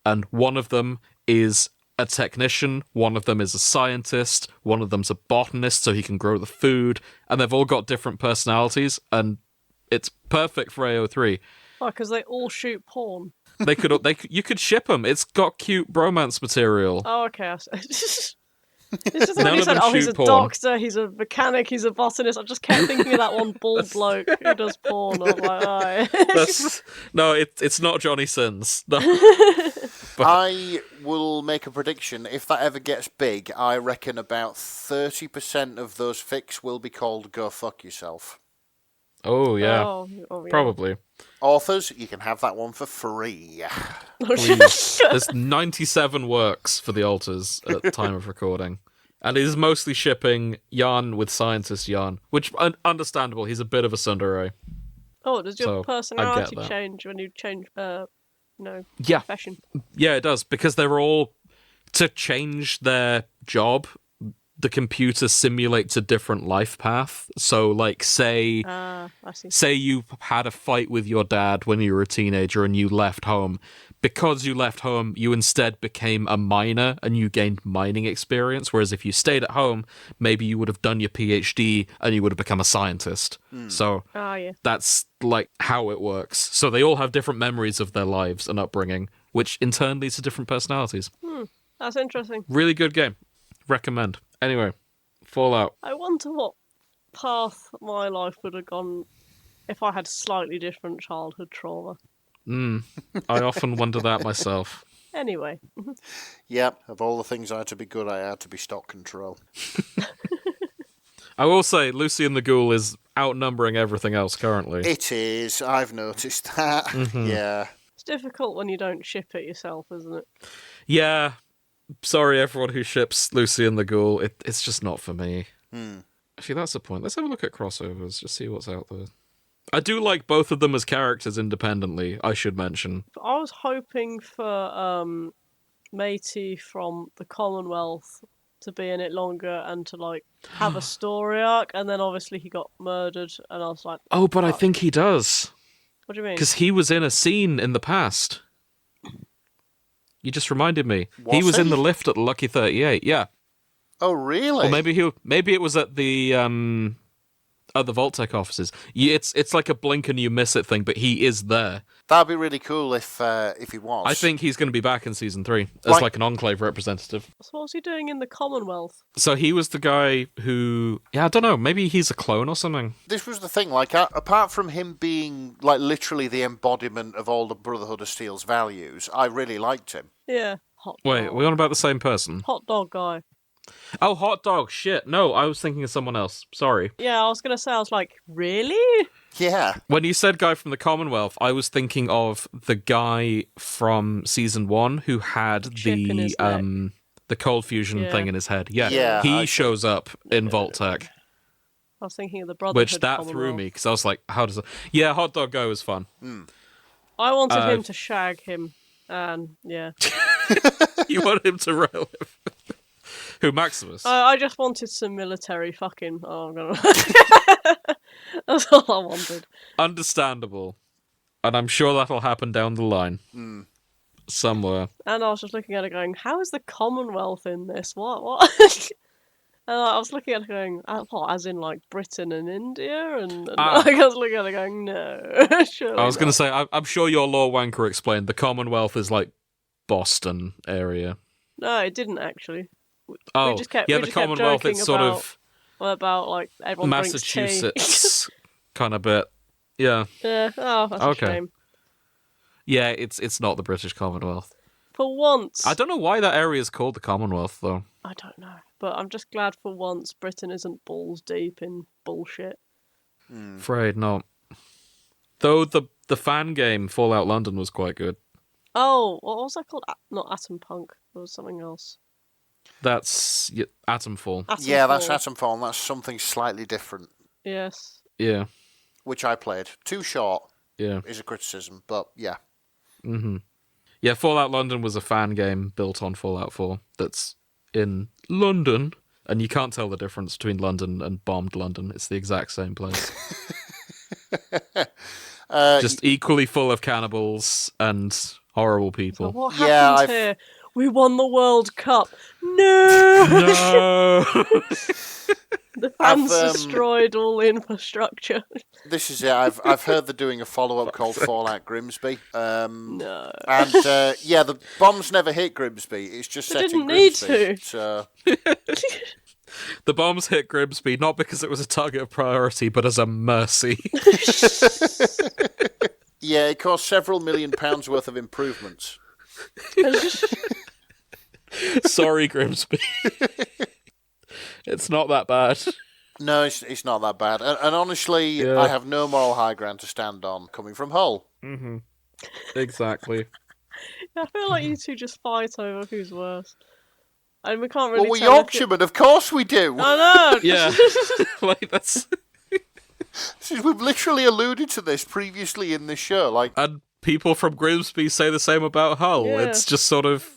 and one of them is a technician, one of them is a scientist, one of them's a botanist so he can grow the food, and they've all got different personalities, and it's perfect for AO3. Oh, because they all shoot porn. You could ship them. It's got cute bromance material. Oh, okay. It's just when None you of said, them he's shoot a porn. doctor, he's a mechanic, he's a botanist. I just kept thinking of that one bald bloke who does porn. I was like, oh. No, it's not Johnny Sins. No. I will make a prediction. If that ever gets big, I reckon about 30% of those fics will be called Go Fuck Yourself. Oh, yeah. Oh, yeah. Probably. Authors, you can have that one for free. Please. There's 97 works for the alters at the time of recording. And it is mostly shipping Jan with scientist Jan, which, understandable, he's a bit of a tsundere. Oh, does your So, I personality get that. change when you change, Yeah. profession? Yeah, it does, because they're all... To change their job, the computer simulates a different life path. So, like, say I see. say you had a fight with your dad when you were a teenager and you left home. Because you left home, you instead became a miner and you gained mining experience. Whereas if you stayed at home, maybe you would have done your PhD and you would have become a scientist. So Oh, yeah. that's like how it works. So they all have different memories of their lives and upbringing, which in turn leads to different personalities. That's interesting. Really good game. Recommend. Anyway, Fallout. I wonder what path my life would have gone if I had slightly different childhood trauma. I often wonder that myself. Anyway. Yep, of all the things I had to be good, I had to be stock control. I will say, Lucy and the Ghoul is outnumbering everything else currently. It is, I've noticed that. Yeah. It's difficult when you don't ship it yourself, isn't it? Yeah. Sorry, everyone who ships Lucy and the Ghoul. It's just not for me. Actually, that's the point. Let's have a look at crossovers, just see what's out there. I do like both of them as characters independently, I should mention. I was hoping for Matey from the Commonwealth to be in it longer and to like have a story arc, and then obviously he got murdered, and I was like, Oh, but I think he does. what do you mean? Because he was in a scene in the past. You just reminded me. He Was was in he? the lift at the Lucky 38, yeah. Oh, really? Or maybe it was at the Vault-Tec offices. It's like a blink and you miss it thing, but he is there. That'd be really cool if he was. I think he's going to be back in season 3 as like an Enclave representative. So what was he doing in the Commonwealth? So he was the guy who, I don't know, maybe he's a clone or something. This was the thing, like, apart from him being, like, literally the embodiment of all the Brotherhood of Steel's values, I really liked him. Yeah, hot dog. Wait, are we on about the same person? Hot dog guy. Oh, Hot Dog, shit. No, I was thinking of someone else. Sorry. Yeah, I was gonna say, I was like, really? Yeah. When you said guy from the Commonwealth, I was thinking of the guy from season 1 who had Chip in his neck. the cold fusion Yeah. thing in his head. Yeah, Yeah, I he see. shows up in Vault-Tec, I was thinking of the Brotherhood. which that threw Commonwealth. me because I was like, how does it? Yeah, Hot Dog Go is fun. I wanted him to shag him, and yeah. You want him to roll him? Who, Maximus? I just wanted some military fucking. Oh, I'm gonna. That's all I wanted. Understandable. And I'm sure that'll happen down the line. Somewhere. And I was just looking at it going, how is the Commonwealth in this? What? And I was looking at it going, what, as in like Britain and India? And I was looking at it going, no. Surely I was going to not. say, I'm sure your law wanker explained the Commonwealth is like Boston area. No, it didn't actually. Oh, we just kept, yeah, we the just kept Commonwealth, joking it's sort about like everyone Massachusetts kind of bit. Yeah. drinks tea. Yeah, oh, that's Okay. a shame. Yeah, it's not the British Commonwealth. For once. I don't know why that area is called the Commonwealth, though. I don't know. But I'm just glad for once Britain isn't balls deep in bullshit. Afraid not. Though the fan game Fallout London was quite good. Oh, what was that called? Not Atom Punk. It was something else. That's Atomfall. Yeah, that's Atomfall. Atomfall, and that's something slightly different, Yes. Yeah, which I played. Too short yeah. is a criticism, but yeah. Yeah, Fallout London was a fan game built on Fallout 4 that's in London, and you can't tell the difference between London and bombed London. It's the exact same place. Just equally full of cannibals and Horrible So people. what Yeah, happened here? We won the World Cup. No! No! The fans I've, destroyed all the infrastructure. This is it. I've heard they're doing a follow-up called Fallout Grimsby. No. And the bombs never hit Grimsby. It's just They set in didn't need Grimsby. to. So The bombs hit Grimsby not because it was a target of priority, but as a mercy. yeah, it cost several £1 million worth of improvements. Sorry, Grimsby. It's not that bad. No, it's not that bad. And honestly, Yeah. I have no moral high ground to stand on coming from Hull. Mm-hmm. Exactly. I feel like you two just fight over who's worse. And we can't really Well, we're tell if Yorkshiremen, of course we do. I know! Yeah. Like, that's... We've literally alluded to this previously in this show. Like, And people from Grimsby say the same about Hull. Yeah. It's just sort of...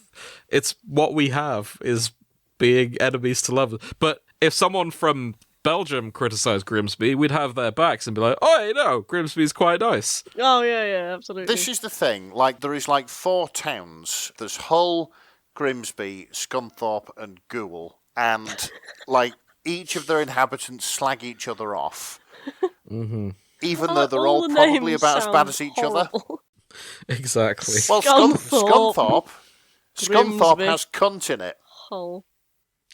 It's what we have, is being enemies to lovers. But if someone from Belgium criticised Grimsby, we'd have their backs and be like, oh, no, Grimsby's quite nice. Oh, yeah, absolutely. this is the thing. Like, there is like 4 towns. There's Hull, Grimsby, Scunthorpe, and Goole. And, like, each of their inhabitants slag each other off. Mm-hmm. Even though they're All all the probably names about as bad sound as each other. horrible. Exactly. Well, Scunthorpe. Scunthorpe Grimsby. has cunt in it. Hull.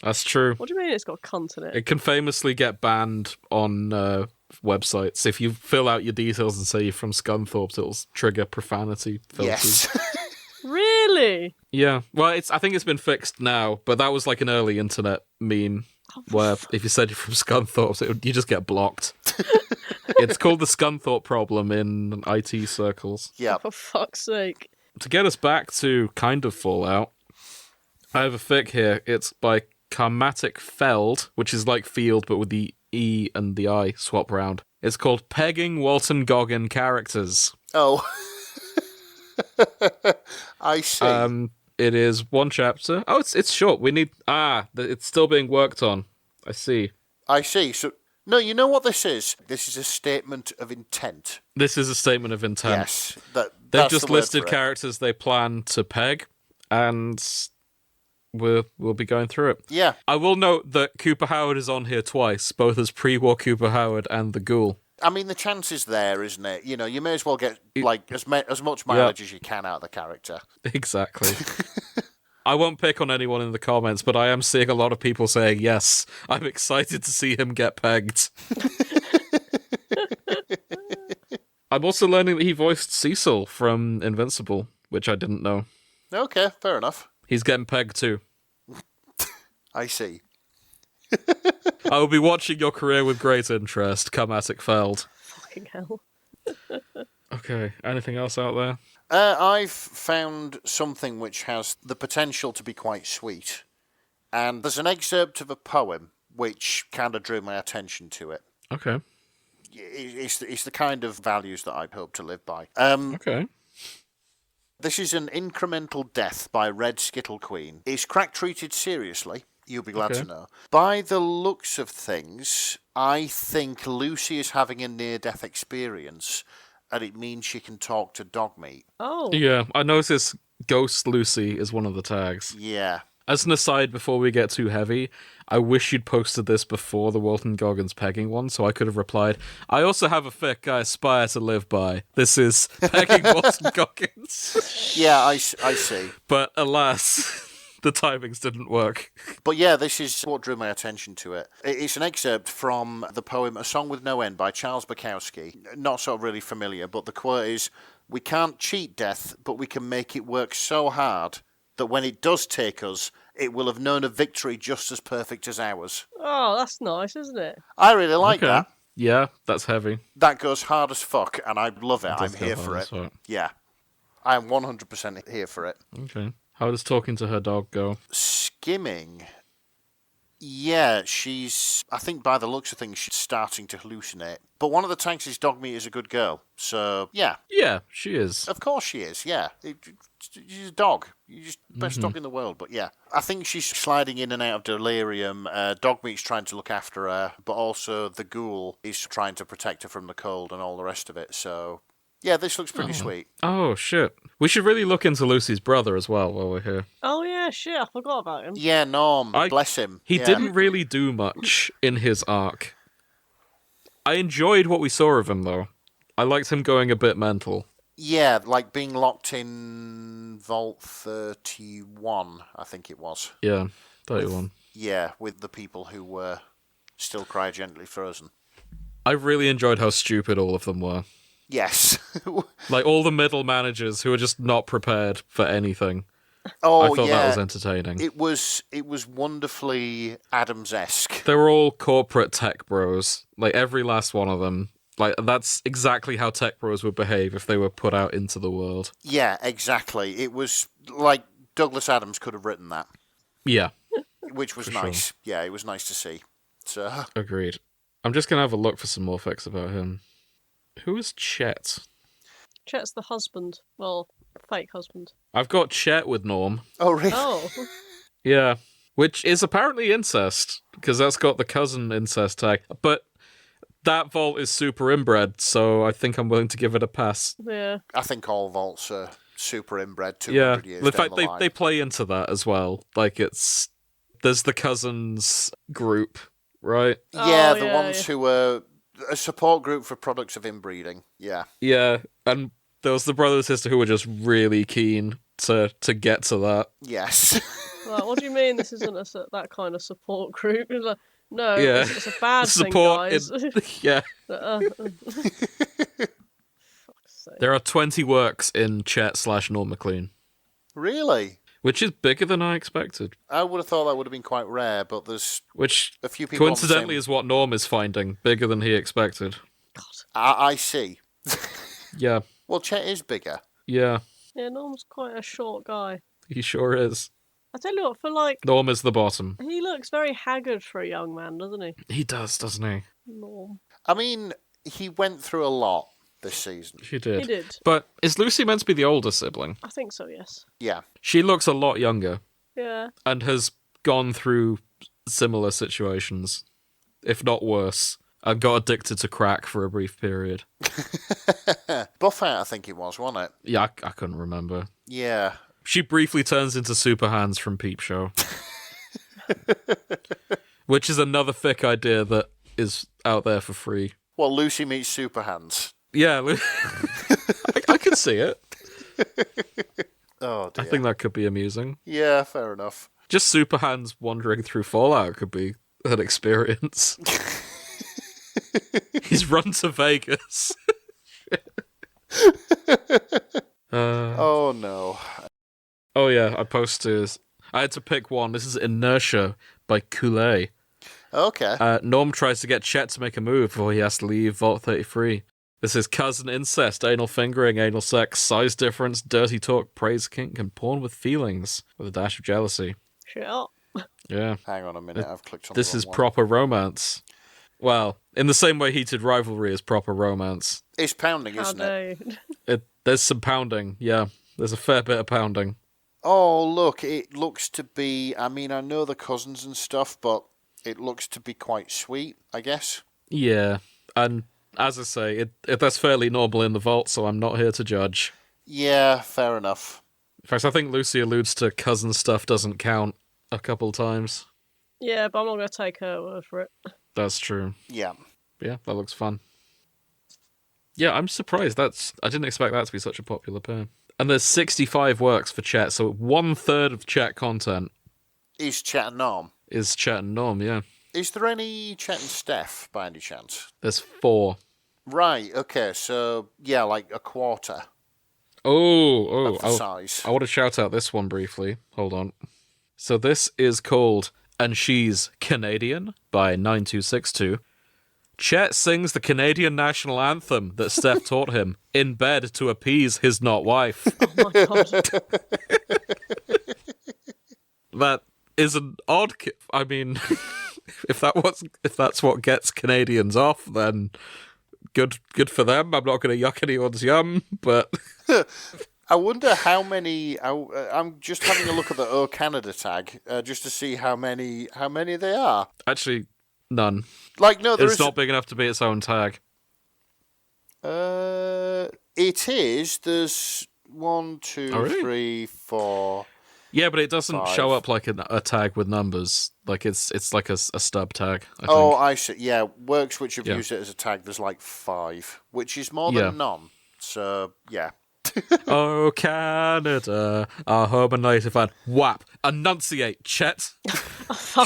That's true. What do you mean it's got cunt in it? It can famously get banned on websites. If you fill out your details and say you're from Scunthorpe, it'll trigger profanity filters. Yes. Really? Yeah. Well, I think it's been fixed now, but that was like an early internet meme where if you said you're from Scunthorpe, you just get blocked. It's called the Scunthorpe problem in IT circles. Yeah. For fuck's sake. To get us back to kind of Fallout, I have a fic here. It's by Karmatic Feld, which is like field, but with the E and the I swap round. It's called Pegging Walton Goggin Characters. Oh. I see. It is 1 chapter. Oh, it's short. We need... it's still being worked on. I see. I see. So, no, you know what this is? This is a statement of intent. This is a statement of intent. Yes. They've That's just the word listed for it. characters they plan to peg, and we'll be going through it. Yeah. I will note that Cooper Howard is on here twice, both as pre-war Cooper Howard and the Ghoul. I mean, the chance is there, isn't it? You know, you may as well get like as much mileage as you can out of the character. Exactly. I won't pick on anyone in the comments, but I am seeing a lot of people saying, yes, I'm excited to see him get pegged. I'm also learning that he voiced Cecil from Invincible, which I didn't know. Okay, fair enough. He's getting pegged too. I see. I will be watching your career with great interest, Karmatic Feld. Fucking hell. Okay, anything else out there? I've found something which has the potential to be quite sweet. And there's an excerpt of a poem which kind of drew my attention to it. Okay. It's the kind of values that I'd hope to live by. Okay. This is an incremental death by Red Skittle Queen. Is crack treated seriously? You'll be glad to know. By the looks of things, I think Lucy is having a near-death experience, and it means she can talk to dog meat. Oh. Yeah, I noticed Ghost Lucy is one of the tags. Yeah. As an aside, before we get too heavy, I wish you'd posted this before the Walton Goggins pegging one, so I could have replied, I also have a fic I aspire to live by. This is pegging Walton Goggins. Yeah, I see. But alas, the timings didn't work. But yeah, this is what drew my attention to it. It's an excerpt from the poem A Song with No End by Charles Bukowski. Not sort of really familiar, but the quote is, "We can't cheat death, but we can make it work so hard that when it does take us, it will have known a victory just as perfect as ours." Oh, that's nice, isn't it? I really like that. Yeah, that's heavy. That goes hard as fuck, and I love it. I'm does go here hard for as it. fuck. Yeah. I'm 100% here for it. Okay. How does talking to her dog go? Skimming. Yeah, I think by the looks of things, she's starting to hallucinate. But one of the tags is dog meat is a good girl. So, yeah. Yeah, she is. Of course she is, yeah. She's a dog. You're just best dog in the world, but yeah. I think she's sliding in and out of delirium. Dogmeat's trying to look after her, but also the ghoul is trying to protect her from the cold and all the rest of it. So, Yeah, this looks pretty sweet. Oh, shit. We should really look into Lucy's brother as well while we're here. Oh yeah, shit, I forgot about him. Yeah, Norm, bless him. He Yeah. didn't really do much in his arc. I enjoyed what we saw of him, though. I liked him going a bit mental. Yeah, like being locked in Vault 31, I think it was. Yeah, 31. With the people who were still cryogenically frozen. I really enjoyed how stupid all of them were. Yes. Like, all the middle managers who were just not prepared for anything. Oh, I thought that was entertaining. It was wonderfully Adams-esque. They were all corporate tech bros. Like, every last one of them. Like, that's exactly how tech bros would behave if they were put out into the world. Yeah, exactly. It was like Douglas Adams could have written that. Yeah. Which was nice. Sure. Yeah, it was nice to see. So... Agreed. I'm just going to have a look for some more facts about him. Who is Chet? Chet's the husband. Well, fake husband. I've got Chet with Norm. Oh, really? Oh. Yeah. Which is apparently incest, because that's got the cousin incest tag. But that vault is super inbred, so I think I'm willing to give it a pass. Yeah. I think all vaults are super inbred 200 years down the fact the line. They play into that as well. Like, there's the cousins group, right? Yeah, the ones who were a support group for products of inbreeding. Yeah. Yeah, and there was the brother and sister who were just really keen to get to that. Yes. Like, what do you mean this isn't that kind of support group? It's like, no, Yeah. it's a bad Support thing, guys. Yeah. Fuck's sake. There are 20 works in Chet/Norm MacLean. Really? Which is bigger than I expected. I would have thought that would have been quite rare, but there's Which a few people coincidentally is what Norm is finding, bigger than he expected. God. I see. Yeah. Well, Chet is bigger. Yeah, Yeah, Norm's quite a short guy. he sure is. I tell you what, for like, Norm is the bottom. he looks very haggard for a young man, doesn't he? He does, doesn't he? Norm. I mean, he went through a lot this season. She did. He did. But is Lucy meant to be the older sibling? I think so, yes. Yeah. She looks a lot younger Yeah. and has gone through similar situations, if not worse, and got addicted to crack for a brief period. Buffet, I think it was, wasn't it? Yeah, I couldn't remember. Yeah. She briefly turns into Super Hands from Peep Show. Which is another thick idea that is out there for free. Well, Lucy meets Super Hands. Yeah, I can see it. Oh, dear. I think that could be amusing. Yeah, fair enough. Just Super Hands wandering through Fallout could be an experience. He's run to Vegas. Oh, no. Oh, yeah, I had to pick one. This is Inertia by Kool-Aid. Okay. Norm tries to get Chet to make a move before he has to leave Vault 33. This is cousin incest, anal fingering, anal sex, size difference, dirty talk, praise kink, and porn with feelings, with a dash of jealousy. Shit up. Yeah. Hang on a minute, I've clicked on This the wrong is one. proper romance. Well, in the same way heated rivalry is proper romance. It's pounding, How isn't it? dare you. There's some pounding, yeah. There's a fair bit of pounding. Oh, look, it looks to be... I mean, I know the cousins and stuff, but it looks to be quite sweet, I guess. Yeah, and as I say, that's fairly normal in the vault, so I'm not here to judge. Yeah, fair enough. In fact, I think Lucy alludes to cousin stuff doesn't count a couple times. Yeah, but I'm not going to take her word for it. That's true. Yeah. Yeah, that looks fun. Yeah, I'm surprised. I didn't expect that to be such a popular pair. And there's 65 works for Chet, so 1/3 of Chet content Is Chet and Norm? is Chet and Norm, yeah. Is there any Chet and Steph, by any chance? There's 4. Right, okay, so, yeah, like a quarter Oh, of the size. I want to shout out this one briefly. Hold on. So this is called And She's Canadian by 9262. Chet sings the Canadian national anthem that Steph taught him in bed to appease his not wife. Oh my god. That is an odd... I mean, if that's what gets Canadians off, then good for them. I'm not going to yuck anyone's yum, but... I wonder how many... I'm just having a look at the O Canada tag, just to see how many they are. Actually, none. Like, no, It's not big enough to be its own tag. It is. There's 1, 2, Oh, really? 3, 4. Yeah, but it doesn't 5. show up like a tag with numbers. Like it's like a stub tag, I Oh, think. I see. Yeah, works which have Yeah. used it as a tag, there's like 5, which is more Yeah. than none. So, yeah. Oh, Canada, our home and native land. WAP. Enunciate, Chet.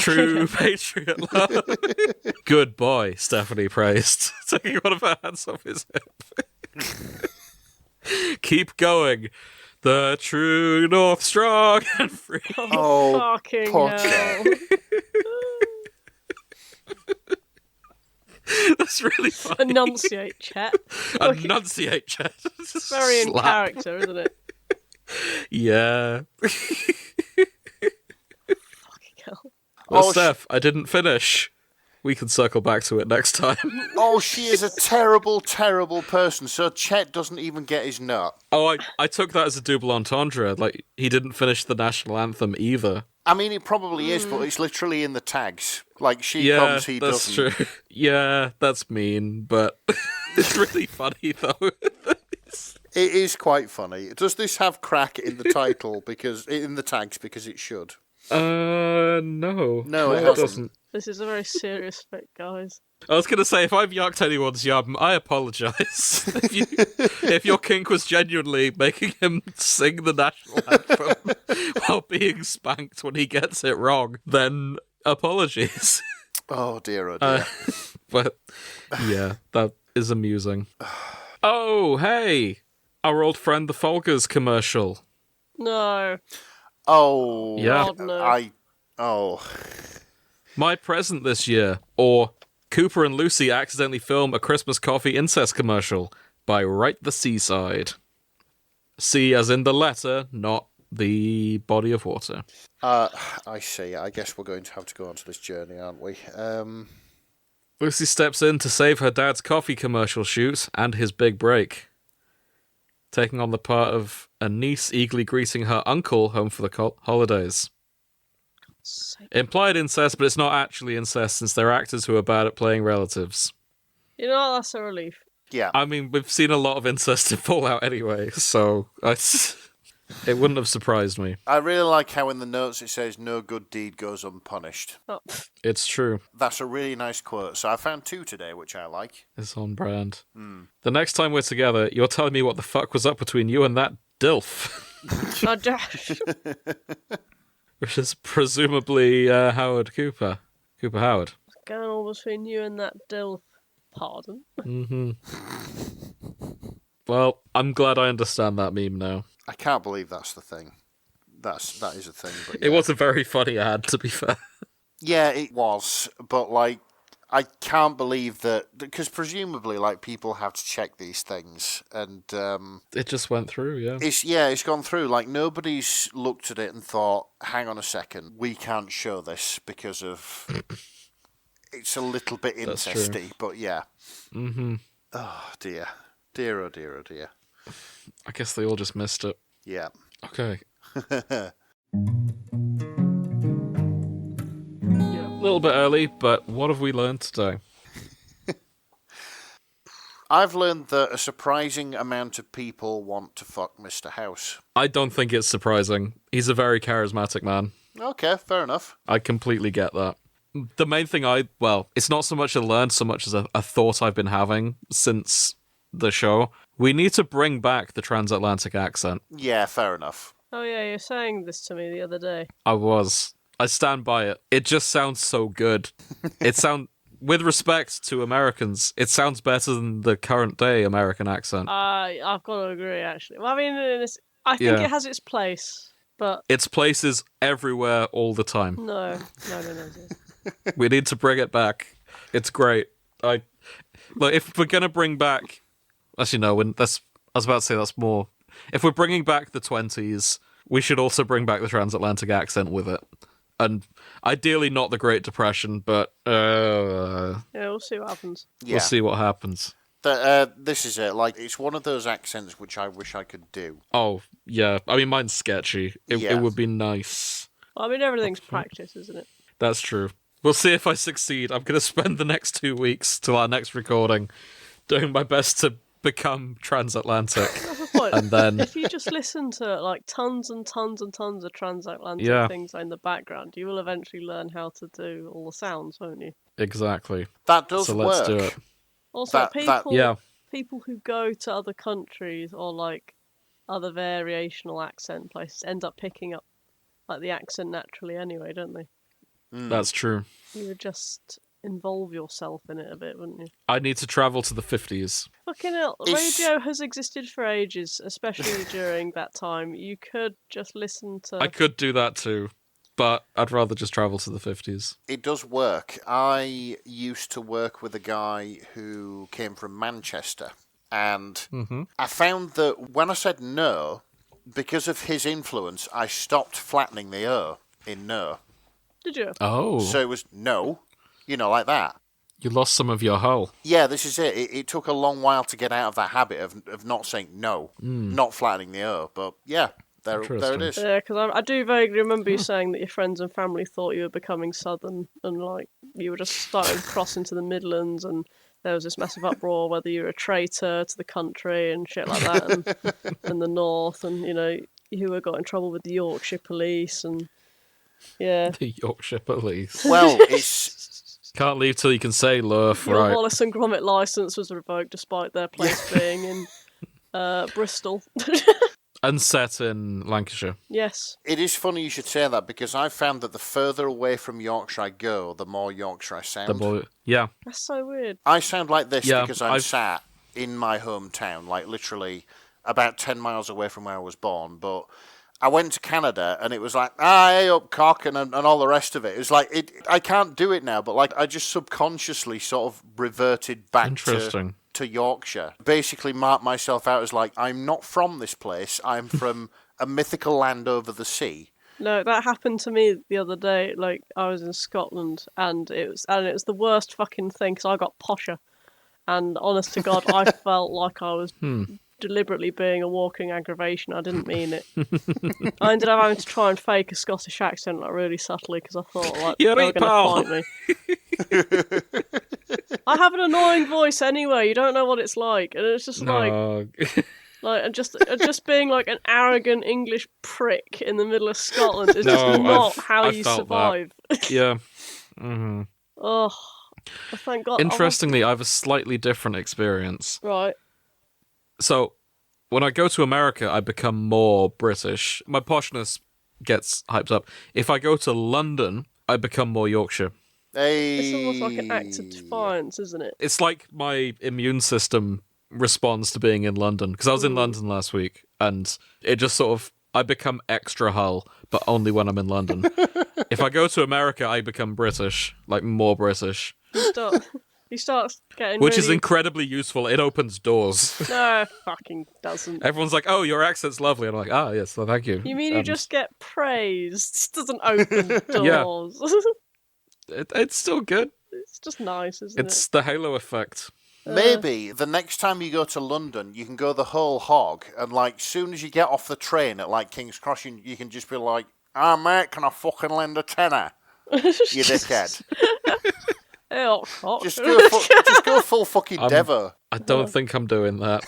True patriot love. Good boy, Stephanie praised, taking one of her hands off his hip. Keep going. The true north, strong and free. Oh, Fucking poor hell. That's really funny. Enunciate, Chet. Enunciate, Chet. It's very in Slap. character, isn't it? Yeah. Fucking hell. Well, Oh, Steph, I didn't finish. We can circle back to it next time. Oh, she is a terrible, terrible person, so Chet doesn't even get his nut. Oh, I took that as a double entendre. Like, he didn't finish the national anthem either. I mean, it probably is, but it's literally in the tags. Like, she Yeah, comes, he that's doesn't. true. Yeah, that's mean, but it's really funny, though. It is quite funny. Does this have crack in the title, because in the tags, because it should? No. No, it doesn't. This is a very serious fic, guys. I was going to say, if I've yucked anyone's yum, I apologise. if your kink was genuinely making him sing the national anthem while being spanked when he gets it wrong, then apologies. Oh dear, oh dear. But, yeah, that is amusing. Oh, hey! Our old friend the Folgers commercial. No. Oh, Yeah. God, no. Oh. My present this year, or Cooper and Lucy accidentally film a Christmas coffee incest commercial by Right the Seaside. Sea as in the letter, not the body of water. I see. I guess we're going to have to go onto this journey, aren't we? Lucy steps in to save her dad's coffee commercial shoot and his big break, taking on the part of a niece eagerly greeting her uncle home for the holidays. Implied incest, but it's not actually incest since they're actors who are bad at playing relatives. You know what? That's a relief. Yeah. I mean, we've seen a lot of incest in Fallout anyway, so it wouldn't have surprised me. I really like how in the notes it says, no good deed goes unpunished. Oh. It's true. That's a really nice quote. So I found 2 today, which I like. It's on brand. The next time we're together, you're telling me what the fuck was up between you and that DILF. Oh, Josh. Which is presumably Howard Cooper. Cooper Howard. What's going on between you and that DILF? Pardon? Mm-hmm. Well, I'm glad I understand that meme now. I can't believe that's the thing. That is a thing. But It was a very funny ad, to be fair. Yeah, it was. But, like, I can't believe that... Because presumably, like, people have to check these things. And, It just went through, yeah. it's gone through. Like, nobody's looked at it and thought, hang on a second, we can't show this because of... It's a little bit That's true. incesty, but yeah. Mm-hmm. Oh, dear. Dear, oh dear, oh dear. I guess they all just missed it. Yeah. Okay. A little bit early, but what have we learned today? I've learned that a surprising amount of people want to fuck Mr. House. I don't think it's surprising. He's a very charismatic man. Okay, fair enough. I completely get that. The main thing it's not so much a learn so much as a thought I've been having since the show. We need to bring back the transatlantic accent. Yeah, fair enough. Oh yeah, you were saying this to me the other day. I stand by it. It just sounds so good. With respect to Americans, it sounds better than the current day American accent. I've got to agree, actually. Well, I mean, I think it has its place, but... Its places everywhere all the time. No. We need to bring it back. It's great. If we're going to bring back... Actually, no, I was about to say that's more... If we're bringing back the 20s, we should also bring back the transatlantic accent with it. And ideally not the Great Depression, but... Yeah, we'll see what happens. Yeah. We'll see what happens. This is it. Like, it's one of those accents which I wish I could do. Oh, yeah. I mean, mine's sketchy. It would be nice. Well, I mean, everything's practice, isn't it? That's true. We'll see if I succeed. I'm going to spend the next 2 weeks till our next recording doing my best to become transatlantic. That's the point. And then, If you just listen to like tons and tons and tons of transatlantic Yeah. things in the background, you will eventually learn how to do all the sounds, won't you? exactly. That does So work. let's do it. Also, That- Yeah. people who go to other countries or like other variational accent places end up picking up like the accent naturally anyway, don't they? That's true. You would just involve yourself in it a bit, wouldn't you? I need to travel to the 50s. Fucking hell, It's- radio has existed for ages, especially during that time. You could just listen to. I could do that too, but I'd rather just travel to the 50s. It does work. I used to work with a guy who came from Manchester, and I found that when I said no, because of his influence, I stopped flattening the O in no. Did you? Oh, So it was no, like that. you lost some of your hull. Yeah, this is it. It took a long while to get out of that habit of not saying no, not flattening the O. But yeah, there it Interesting. is. Yeah, because I do vaguely remember you saying that your friends and family thought you were becoming southern and like you were just starting to cross into the Midlands and there was this massive uproar whether you were a traitor to the country and shit like that and the north and you got in trouble with the Yorkshire police and yeah. The Yorkshire police. Well, it's Can't leave till you can say loaf, Your right? Wallace and Gromit licence was revoked despite their place being in Bristol. And set in Lancashire. Yes. it is funny you should say that because I found that the further away from Yorkshire I go, the more Yorkshire I sound. Yeah. That's so weird. I sound like this Yeah, because I'm I've- sat in my hometown, like literally about 10 miles away from where I was born. But I went to Canada and it was like, hey up cock and all the rest of it. It was like, I can't do it now, but like I just subconsciously sort of reverted back Interesting. to Yorkshire. Basically marked myself out as like, I'm not from this place. I'm from a mythical land over the sea. No, that happened to me the other day. Like I was in Scotland, and it was the worst fucking thing because I got posher, and honest to God, I felt like I was deliberately being a walking aggravation. I didn't mean it. I ended up having to try and fake a Scottish accent like really subtly because I thought like You're they were right, going pal. to fight me. I have an annoying voice anyway. You don't know what it's like, and it's just like. Oh. And just being like an arrogant English prick in the middle of Scotland is No, just not how I've you felt survive. Yeah. hmm Oh, thank God. Interestingly, I have a slightly different experience. Right. So, when I go to America, I become more British. My poshness gets hyped up. If I go to London, I become more Yorkshire. Hey. It's almost like an act of defiance, isn't it? It's like my immune system responds to being in London. Because I was in London last week, and it just sort of... I become extra Hull, but only when I'm in London. If I go to America, I become British. Like, more British. He starts getting Which is really... incredibly useful. It opens doors. No, fucking doesn't. Everyone's like, oh, your accent's lovely. And I'm like, ah, yes, well, thank you. You mean you just get praised? It doesn't open Yeah. doors. It's still good. It's just nice, isn't It's the halo effect. Maybe the next time you go to London, you can go the whole hog, and like, soon as you get off the train at like King's Cross, you can just be like, "Ah, mate, can I fucking lend a tenner?" You dickhead. Hey, oh, cock. Just go full fucking Devo. I don't think I'm doing that.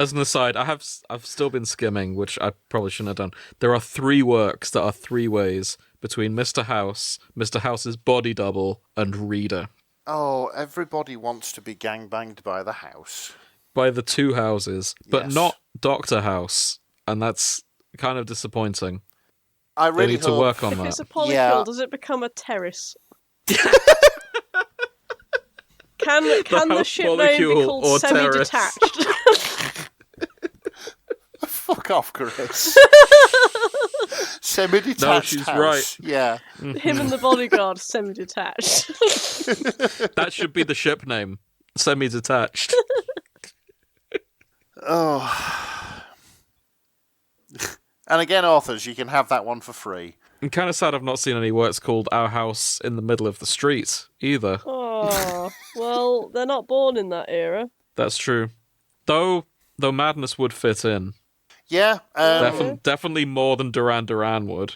As an aside, I've still been skimming, which I probably shouldn't have done. There are 3 works that are 3 ways between Mr. House, Mr. House's body double, and Reader. Oh, everybody wants to be gangbanged by the house. By the 2 houses, but Yes. not Dr. House, and that's kind of disappointing. I They really need to hope. work on If it's a that. polycule, Yeah. does it become a terrace? Can the house ship name be polycule called or terrace? semi-detached? Fuck off, Chris. Semi-detached No, she's house. right. Yeah. Him and the bodyguard semi-detached. That should be the ship name. Semi-detached. Oh. And again, authors, you can have that one for free. I'm kind of sad I've not seen any works called Our House in the Middle of the Street, either. Oh, well, they're not born in that era. That's true. Though Madness would fit in. Yeah. Yeah. Definitely more than Duran would.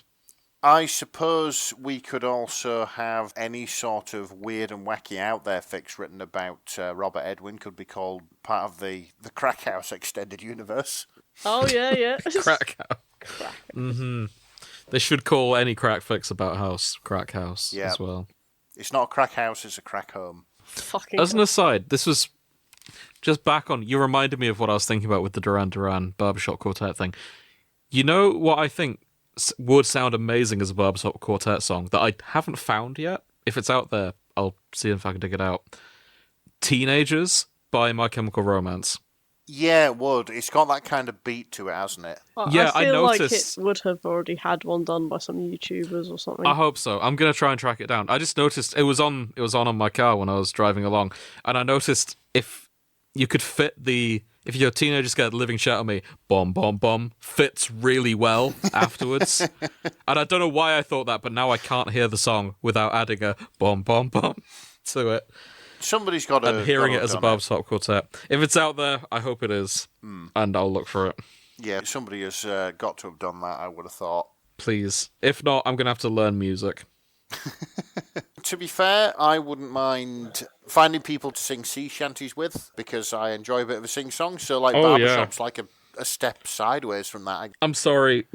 I suppose we could also have any sort of weird and wacky out there fix written about Robert Edwin could be called part of the Crack House extended universe. Oh, yeah. Crack House. Mm-hmm. They should call any crack fix about Crack House as well. It's not a crack house, it's a crack home. Fucking As an aside, this was just back on... You reminded me of what I was thinking about with the Duran Barbershop Quartet thing. You know what I think would sound amazing as a Barbershop Quartet song that I haven't found yet? If it's out there, I'll see if I can dig it out. Teenagers by My Chemical Romance. Yeah, it would. It's got that kind of beat to it, hasn't it? I feel like it would have already had one done by some YouTubers or something. I hope so. I'm gonna try and track it down. I just noticed it was on my car when I was driving along, and I noticed if you could fit if your teenagers get living shit on me, bomb bomb bomb fits really well afterwards. And I don't know why I thought that, but now I can't hear the song without adding a bomb bomb bomb to it. Somebody's got to... And hearing it as a Barbershop Quartet. If it's out there, I hope it is. And I'll look for it. Yeah, somebody has got to have done that, I would have thought. Please. If not, I'm going to have to learn music. To be fair, I wouldn't mind finding people to sing sea shanties with, because I enjoy a bit of a sing-song, so Barbershop's like a step sideways from that. I'm sorry,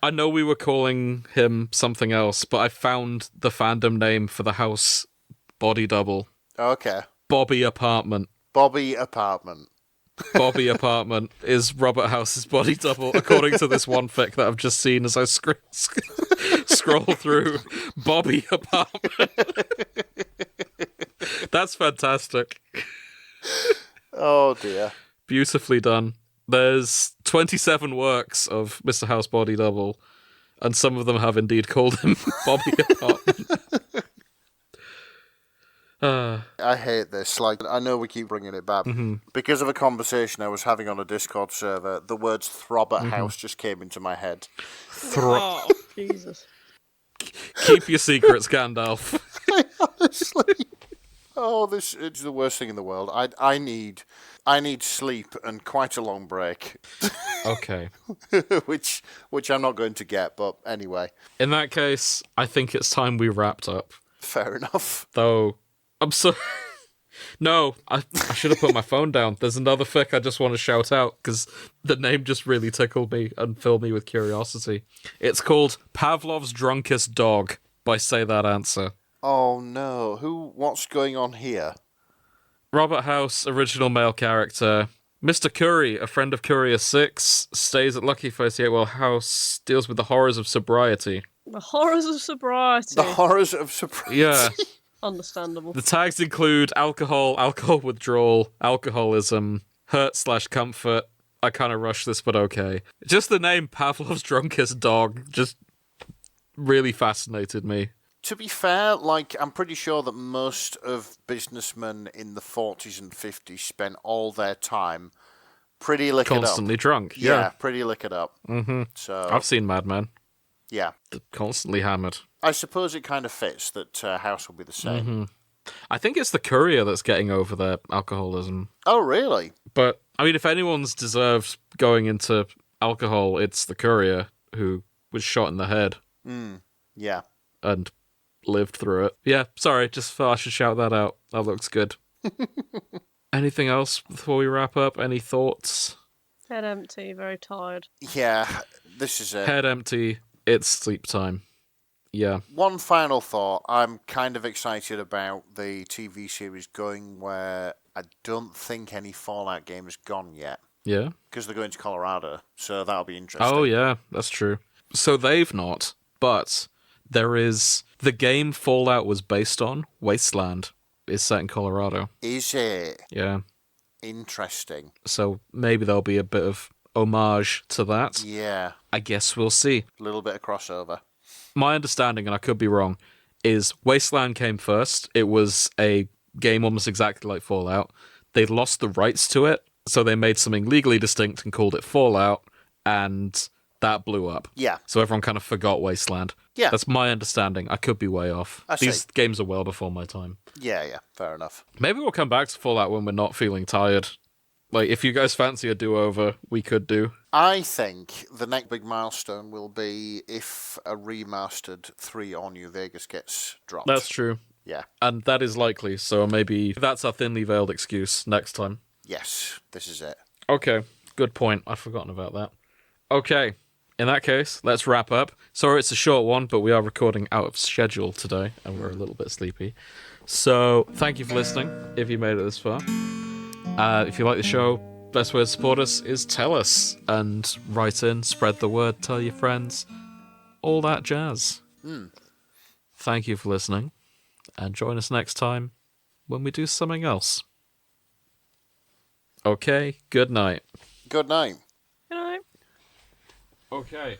I know we were calling him something else, but I found the fandom name for the house body double. Okay. Bobby Apartment. Bobby Apartment. Bobby Apartment is Robert House's body double, according to this one fic that I've just seen as I scroll through. Bobby Apartment. That's fantastic. Oh, dear. Beautifully done. There's 27 works of Mr. House body double, and some of them have indeed called him Bobby Apartment. I hate this. Like, I know we keep bringing it back. Because of a conversation I was having on a Discord server, the words Throbert House just came into my head. Oh, Jesus. Keep your secrets, Gandalf. Honestly. Oh, this is the worst thing in the world. I need sleep and quite a long break. Okay. which I'm not going to get, but anyway. In that case, I think it's time we wrapped up. Fair enough. Though, I'm sorry. No, I should have put my phone down. There's another fic I just want to shout out because the name just really tickled me and filled me with curiosity. It's called Pavlov's Drunkest Dog by Say That Answer. Oh no, what's going on here? Robert House, original male character. Mr. Curry, a friend of Courier 6, stays at Lucky 38 while House deals with the horrors of sobriety. The horrors of sobriety. The horrors of sobriety. Yeah. Understandable. The tags include alcohol withdrawal, alcoholism, hurt/comfort. I kind of rushed this, but okay. Just the name Pavlov's Drunkest Dog just really fascinated me. To be fair, I'm pretty sure that most of businessmen in the 40s and 50s spent all their time pretty liquored up. Constantly drunk. Yeah, pretty liquored up. Mm-hmm. So I've seen Mad Men. Yeah. They're constantly hammered. I suppose it kind of fits that House will be the same. Mm-hmm. I think it's the Courier that's getting over their alcoholism. Oh, really? But, I mean, if anyone's deserved going into alcohol, it's the Courier who was shot in the head. Yeah. And lived through it. Yeah, sorry, just thought I should shout that out. That looks good. Anything else before we wrap up? Any thoughts? Head empty, very tired. Yeah, this is it. Head empty, it's sleep time. Yeah. One final thought. I'm kind of excited about the TV series going where I don't think any Fallout game has gone yet. Yeah? Because they're going to Colorado, so that'll be interesting. Oh, yeah, that's true. So they've not, but there is... The game Fallout was based on, Wasteland, is set in Colorado. Is it? Yeah. Interesting. So maybe there'll be a bit of homage to that. Yeah. I guess we'll see. A little bit of crossover. My understanding, and I could be wrong, is Wasteland came first. It was a game almost exactly like Fallout. They lost the rights to it, so they made something legally distinct and called it Fallout, and that blew up. Yeah. So everyone kind of forgot Wasteland. Yeah. That's my understanding. I could be way off. These games are well before my time. Yeah, fair enough. Maybe we'll come back to Fallout when we're not feeling tired. Like, if you guys fancy a do-over, we could do. I think the next big milestone will be if a remastered 3 All New Vegas gets dropped. That's true. Yeah. And that is likely, so maybe that's our thinly veiled excuse next time. Yes, this is it. Okay, good point. I'd forgotten about that. Okay, in that case, let's wrap up. Sorry it's a short one, but we are recording out of schedule today, and we're a little bit sleepy. So, thank you for listening, if you made it this far. If you like the show, best way to support us is tell us, and write in, spread the word, tell your friends, all that jazz. Thank you for listening, and join us next time when we do something else. Okay, good night. Good night. Good night. Okay.